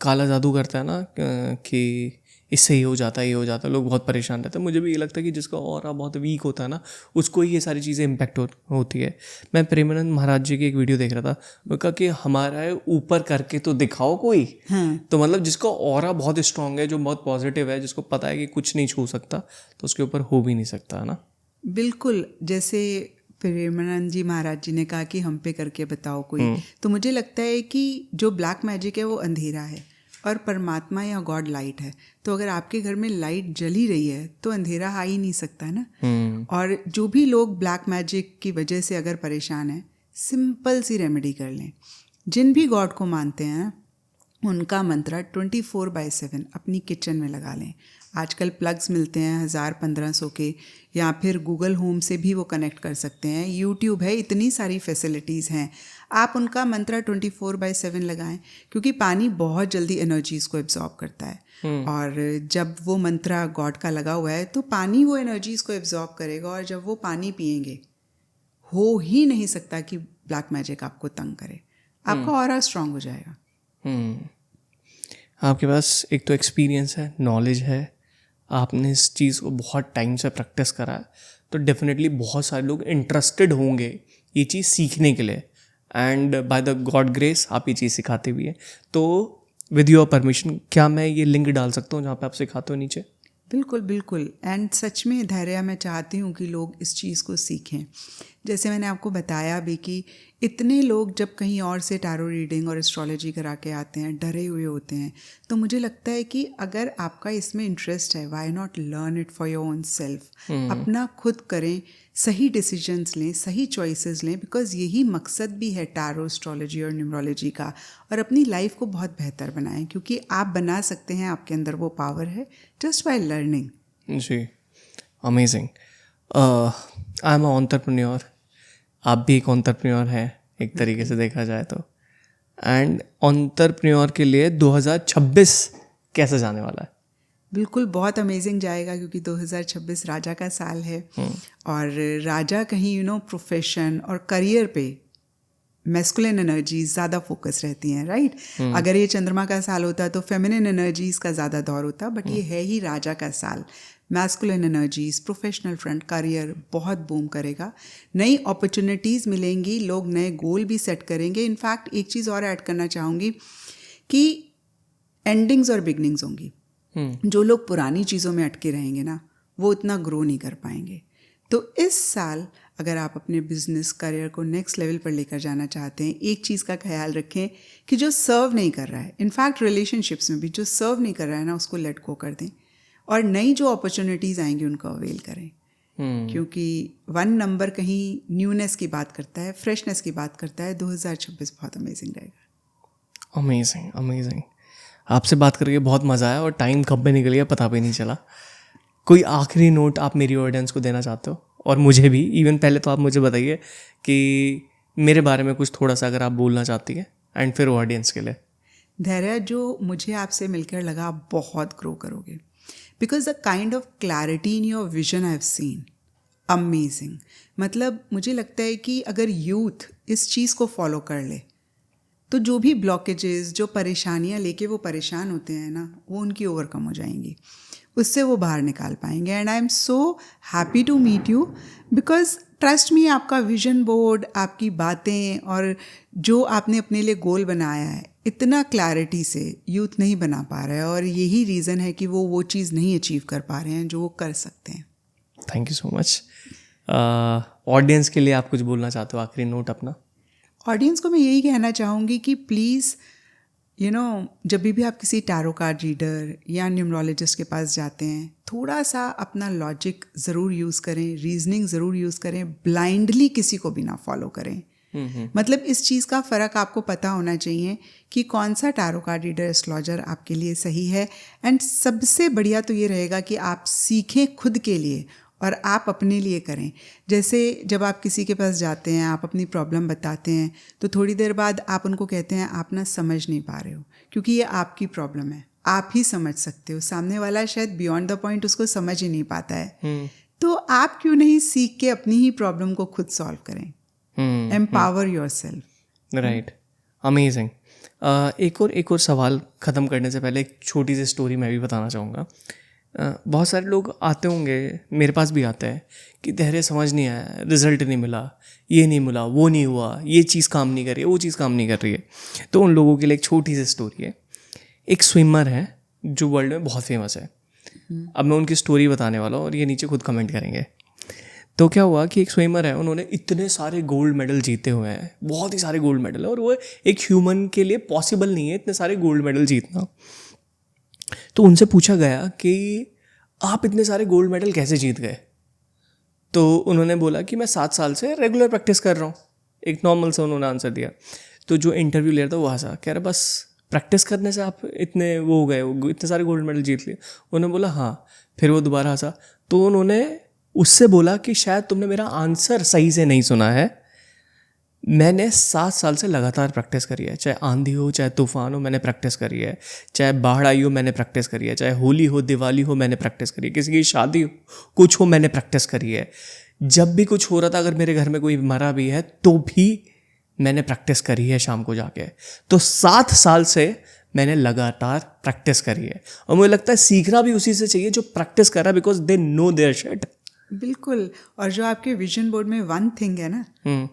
Speaker 1: काला जादू करता है ना कि इससे ये हो जाता है, ये हो जाता है, लोग बहुत परेशान रहते हैं। मुझे भी ये लगता है कि जिसका ऑरा बहुत वीक होता है ना, उसको ही ये सारी चीज़ें इम्पैक्ट होती है। मैं प्रेमानंद महाराज जी की एक वीडियो देख रहा था, वो कहा कि हमारा ऊपर करके तो दिखाओ कोई। तो मतलब जिसका ऑरा बहुत स्ट्रांग है, जो बहुत पॉजिटिव है, जिसको पता है कि कुछ नहीं छू सकता, तो उसके ऊपर हो भी नहीं सकता, है ना।
Speaker 2: बिल्कुल, जैसे प्रेमानंद जी महाराज जी ने कहा कि हम पे करके बताओ कोई, तो मुझे लगता है कि जो ब्लैक मैजिक है वो अंधेरा है और परमात्मा या गॉड लाइट है। तो अगर आपके घर में लाइट जल ही रही है तो अंधेरा आ ही नहीं सकता ना। और जो भी लोग ब्लैक मैजिक की वजह से अगर परेशान हैं, सिंपल सी रेमेडी कर लें। जिन भी गॉड को मानते हैं उनका मंत्र 24/7 अपनी किचन में लगा लें। आजकल प्लग्स मिलते हैं 1000-1500 के, या फिर गूगल होम से भी वो कनेक्ट कर सकते हैं, यूट्यूब है, इतनी सारी फैसिलिटीज़ हैं। आप उनका मंत्र 24/7 लगाएं, क्योंकि पानी बहुत जल्दी एनर्जीज़ को एब्जॉर्ब करता है। और जब वो मंत्र गॉड का लगा हुआ है तो पानी वो एनर्जीज़ को एब्जॉर्ब करेगा, और जब वो पानी पिएंगे, हो ही नहीं सकता कि ब्लैक मैजिक आपको तंग करे, आपका ऑरा स्ट्रांग हो जाएगा।
Speaker 1: आपके पास एक तो एक्सपीरियंस है, नॉलेज है, आपने इस चीज़ को बहुत टाइम से प्रैक्टिस करा है, तो डेफिनेटली बहुत सारे लोग इंटरेस्टेड होंगे ये चीज़ सीखने के लिए, and by the God grace आप ये चीज़ सिखाते भी हैं। तो विद योर परमिशन, क्या मैं ये लिंक डाल सकता हूँ जहाँ पे आप सिखाते हो नीचे?
Speaker 2: बिल्कुल बिल्कुल। एंड सच में धैर्य, मैं चाहती हूँ कि लोग इस चीज़ को सीखें। जैसे मैंने आपको बताया भी कि इतने लोग जब कहीं और से टैरो रीडिंग और एस्ट्रोलॉजी करा के आते हैं, डरे हुए होते हैं, तो मुझे लगता है कि अगर आपका इसमें इंटरेस्ट है, why not learn it for your own self. अपना खुद करें, सही डिसीजंस लें, सही चॉइसेस लें, बिकॉज यही मकसद भी है टैरो, एस्ट्रोलॉजी और न्यूमरोलॉजी का। और अपनी लाइफ को बहुत बेहतर बनाएं, क्योंकि आप बना सकते हैं, आपके अंदर वो पावर है, जस्ट बाय लर्निंग।
Speaker 1: जी, अमेजिंग। आई एम एंटरप्रेन्योर, आप भी एक एंटरप्रेन्योर हैं एक तरीके से देखा जाए तो। एंड एंटरप्रेन्योर के लिए 2026 कैसे जाने वाला है?
Speaker 2: बिल्कुल बहुत अमेजिंग जाएगा, क्योंकि 2026 राजा का साल है। और राजा कहीं प्रोफेशन और करियर पे मैस्कुलिन एनर्जीज ज़्यादा फोकस रहती हैं, राइट? अगर ये चंद्रमा का साल होता तो फेमिनिन एनर्जीज का ज़्यादा दौर होता, बट ये है ही राजा का साल। Masculine energies, professional front, career बहुत बूम करेगा, नई अपॉर्चुनिटीज़ मिलेंगी, लोग नए गोल भी सेट करेंगे। इनफैक्ट एक चीज़ और ऐड करना चाहूँगी कि एंडिंग्स और बिगनिंग्स होंगी। जो लोग पुरानी चीज़ों में अटके रहेंगे ना, वो उतना ग्रो नहीं कर पाएंगे। तो इस साल अगर आप अपने बिजनेस करियर को नेक्स्ट लेवल पर लेकर जाना चाहते हैं, एक चीज़ का ख्याल रखें कि जो सर्व नहीं कर रहा है, इनफैक्ट रिलेशनशिप्स में भी जो सर्व नहीं कर रहा है ना, उसको लेट गो कर दें, और नई जो अपॉर्चुनिटीज़ आएंगी उनको अवेल करें। क्योंकि 1 नंबर कहीं न्यूनेस की बात करता है, फ्रेशनेस की बात करता है। 2026 बहुत अमेजिंग रहेगा।
Speaker 1: Amazing, amazing. आपसे बात करके बहुत मज़ा आया और टाइम कब में निकल गया पता भी नहीं चला। कोई आखिरी नोट आप मेरी ऑडियंस को देना चाहते हो, और मुझे भी? इवन पहले तो आप मुझे बताइए कि मेरे बारे में कुछ थोड़ा सा अगर आप बोलना चाहती हैं, एंड फिर ऑडियंस के लिए।
Speaker 2: धैर्य, जो मुझे आपसे मिलकर लगा आप बहुत ग्रो करोगे, because the kind of clarity in your vision I have seen, amazing. मतलब मुझे लगता है कि अगर यूथ इस चीज़ को फॉलो कर ले तो जो भी ब्लॉकेजेस, जो परेशानियां लेके वो परेशान होते हैं ना, वो उनकी ओवरकम हो जाएंगी, उससे वो बाहर निकाल पाएंगे। And I am so happy to meet you, because trust me, आपका विजन बोर्ड, आपकी बातें और जो आपने अपने लिए गोल बनाया है, इतना क्लैरिटी से यूथ नहीं बना पा रहा है, और यही रीज़न है कि वो चीज़ नहीं अचीव कर पा रहे हैं जो वो कर सकते हैं।
Speaker 1: Thank you so much. Audience के लिए आप कुछ बोलना चाहते हो, आखिरी नोट अपना?
Speaker 2: ऑडियंस को मैं यही कहना चाहूँगी कि प्लीज़ जब भी आप किसी टैरो कार्ड रीडर या न्यूमरोलॉजिस्ट के पास जाते हैं, थोड़ा सा अपना लॉजिक ज़रूर यूज़ करें, रीजनिंग ज़रूर यूज़ करें, ब्लाइंडली किसी को भी ना फॉलो करें। मतलब इस चीज़ का फ़र्क आपको पता होना चाहिए कि कौन सा टैरो कार्ड रीडर, एस्ट्रोलॉजर आपके लिए सही है। एंड सबसे बढ़िया तो ये रहेगा कि आप सीखें खुद के लिए और आप अपने लिए करें। जैसे जब आप किसी के पास जाते हैं, आप अपनी प्रॉब्लम बताते हैं, तो थोड़ी देर बाद आप उनको कहते हैं आप ना समझ नहीं पा रहे हो, क्योंकि ये आपकी प्रॉब्लम है, आप ही समझ सकते हो, सामने वाला शायद बियॉन्ड द पॉइंट उसको समझ ही नहीं पाता है। तो आप क्यों नहीं सीख के अपनी ही प्रॉब्लम को खुद सॉल्व करें? Empower yourself.
Speaker 1: Right, amazing. एक और सवाल ख़त्म करने से पहले एक छोटी सी स्टोरी मैं भी बताना चाहूँगा। बहुत सारे लोग आते होंगे, मेरे पास भी आते हैं कि धैर्य समझ नहीं आया, रिजल्ट नहीं मिला, ये नहीं मिला, वो नहीं हुआ, ये चीज़ काम नहीं कर रही है, वो चीज़ काम नहीं कर रही है। तो उन लोगों के लिए एक छोटी सी स्टोरी है। एक स्विमर है जो वर्ल्ड में बहुत फेमस है। अब मैं उनकी स्टोरी बताने वाला हूँ और ये नीचे खुद कमेंट करेंगे। तो क्या हुआ कि एक स्विमर है, उन्होंने इतने सारे गोल्ड मेडल जीते हुए हैं, बहुत ही सारे गोल्ड मेडल, और वो एक ह्यूमन के लिए पॉसिबल नहीं है इतने सारे गोल्ड मेडल जीतना। तो उनसे पूछा गया कि आप इतने सारे गोल्ड मेडल कैसे जीत गए? तो उन्होंने बोला कि मैं 7 साल से रेगुलर प्रैक्टिस कर रहा हूँ। एक नॉर्मल सा उन्होंने आंसर दिया। तो जो इंटरव्यू ले रहा था वो हंसा, कह रहा बस प्रैक्टिस करने से आप इतने वो हो गए, इतने सारे गोल्ड मेडल जीत लिए? उन्होंने बोला हाँ। फिर वो दोबारा हंसा। तो उन्होंने उससे बोला कि शायद तुमने मेरा आंसर सही से नहीं सुना है, मैंने 7 साल से लगातार प्रैक्टिस करी है, चाहे आंधी हो, चाहे तूफान हो, मैंने प्रैक्टिस करी है, चाहे बाढ़ आई हो, मैंने प्रैक्टिस करी है, चाहे होली हो, दिवाली हो, मैंने प्रैक्टिस करी है, किसी की शादी हो, कुछ हो, मैंने प्रैक्टिस करी है। जब भी कुछ हो रहा था, अगर मेरे घर में कोई मरा भी है तो भी मैंने प्रैक्टिस करी है शाम को जाके। तो 7 साल से मैंने लगातार प्रैक्टिस करी है, और मुझे लगता है सीखना भी उसी से चाहिए जो प्रैक्टिस कर रहा है, because they know there shit.
Speaker 2: बिल्कुल। और जो आपके विजन बोर्ड में 1 थिंग है ना,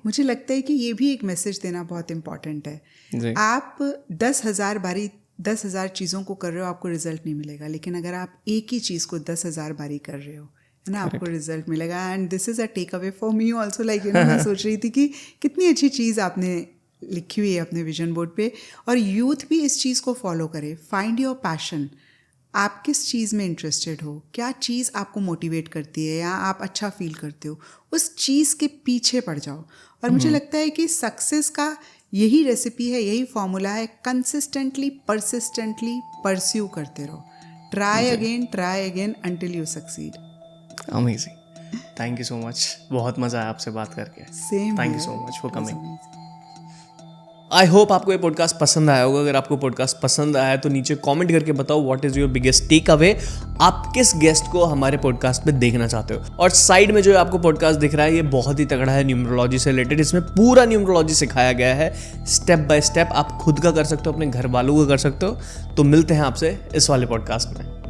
Speaker 2: मुझे लगता है कि ये भी एक मैसेज देना बहुत इम्पॉर्टेंट है। आप 10,000 चीज़ों को कर रहे हो, आपको रिजल्ट नहीं मिलेगा, लेकिन अगर आप एक ही चीज़ को 10,000 बारी कर रहे हो है ना, आपको रिजल्ट मिलेगा. And this is a take away for me also. Like मैं सोच रही थी कि कितनी अच्छी चीज़ आपने लिखी हुई है अपने विजन बोर्ड पे, और यूथ भी इस चीज़ को फॉलो करे. Find your passion. आप किस चीज़ में इंटरेस्टेड हो, क्या चीज़ आपको मोटिवेट करती है या आप अच्छा फील करते हो, उस चीज़ के पीछे पड़ जाओ. और मुझे लगता है कि सक्सेस का यही रेसिपी है, यही फॉर्मूला है. कंसिस्टेंटली, परसिस्टेंटली परस्यू करते रहो. Try again until you succeed.
Speaker 1: Amazing. Thank you so much. बहुत मज़ा आया आपसे बात करके.
Speaker 2: Same.
Speaker 1: Thank you so much for coming. I hope आपको ये पॉडकास्ट पसंद आया होगा. अगर आपको पॉडकास्ट पसंद आया तो नीचे कमेंट करके बताओ what is your biggest take away. आप किस गेस्ट को हमारे पॉडकास्ट में देखना चाहते हो. और साइड में जो आपको पॉडकास्ट दिख रहा है ये बहुत ही तगड़ा है न्यूमरोलॉजी से रिलेटेड. इसमें पूरा न्यूमरोलॉजी सिखाया गया है स्टेप बाय स्टेप. आप खुद का कर सकते हो, अपने घर वालों का कर सकते हो. तो मिलते हैं आपसे इस वाले पॉडकास्ट में.